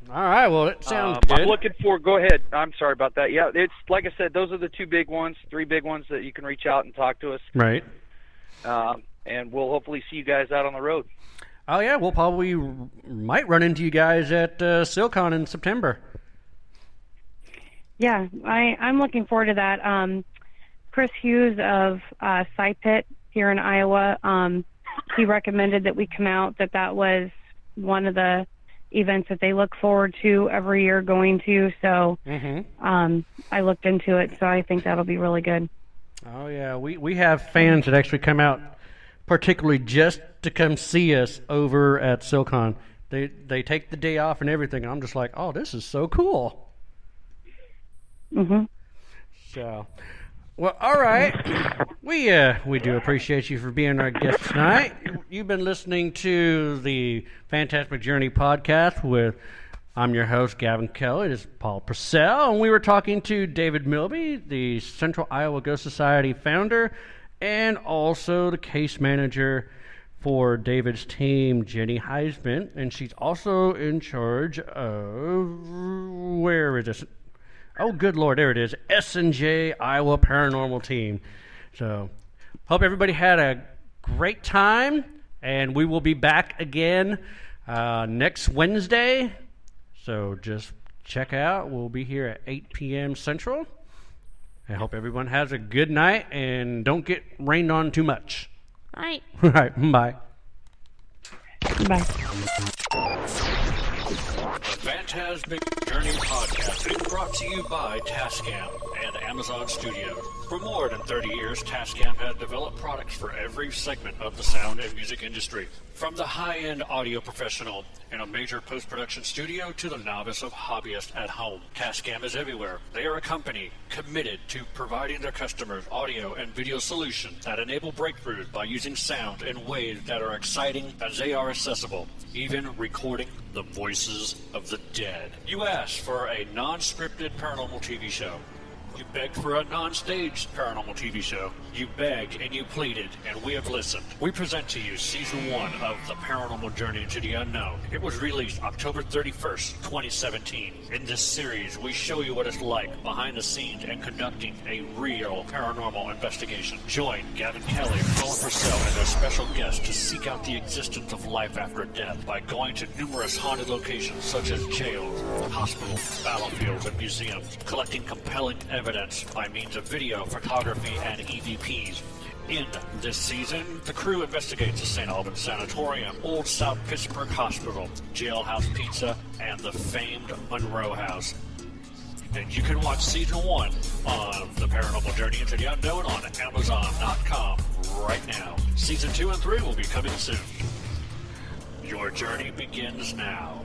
All right, well, it sounds good. I'm looking for, go ahead. I'm sorry about that. Yeah, it's like I said, those are the 3 big ones that you can reach out and talk to us. Right. And we'll hopefully see you guys out on the road. Oh, yeah, we'll probably might run into you guys at SilCon in September. Yeah, I'm looking forward to that. Chris Hughes of SciPit here in Iowa, he recommended that we come out, that was one of the events that they look forward to every year going to. So I looked into it, so I think that'll be really good. Oh, yeah, we have fans that actually come out particularly just to come see us over at SilCon. They take the day off and everything, and I'm just like, oh, this is so cool. So, well, all right. We do appreciate you for being our guest tonight. You've been listening to the Phantasmic Journey podcast with, I'm your host, Gavin Kelly. This is Paul Purcell, and we were talking to David Milby, the Central Iowa Ghost Society founder, and also the case manager for David's team, Jenny Heishman, and she's also in charge of, where is this? Oh, good Lord, there it is, S&J Iowa Paranormal team. So, hope everybody had a great time, and we will be back again next Wednesday. So just check out. We'll be here at 8 p.m. Central. I hope everyone has a good night and don't get rained on too much. Night. All right, bye. Bye. The Phantasmic Journey podcast is brought to you by Tascam and Amazon Studios. For more than 30 years, Tascam has developed products for every segment of the sound and music industry. From the high-end audio professional in a major post-production studio to the novice of hobbyist at home, Tascam is everywhere. They are a company committed to providing their customers audio and video solutions that enable breakthroughs by using sound in ways that are exciting as they are accessible, even recording the voices of the dead. You asked for a non-scripted paranormal TV show. You begged for a non-staged paranormal TV show. You begged and you pleaded, and we have listened. We present to you Season 1 of The Paranormal Journey into the Unknown. It was released October 31st, 2017. In this series, we show you what it's like behind the scenes and conducting a real paranormal investigation. Join Gavin Kelly, Paul Purcell, and their special guests to seek out the existence of life after death by going to numerous haunted locations such as jails, hospitals, battlefields, and museums, collecting compelling evidence by means of video, photography, and EVPs. In this season, the crew investigates the St. Albans Sanatorium, Old South Pittsburgh Hospital, Jailhouse Pizza, and the famed Monroe House. And you can watch Season 1 of The Paranormal Journey into the Unknown on Amazon.com right now. Season 2 and 3 will be coming soon. Your journey begins now.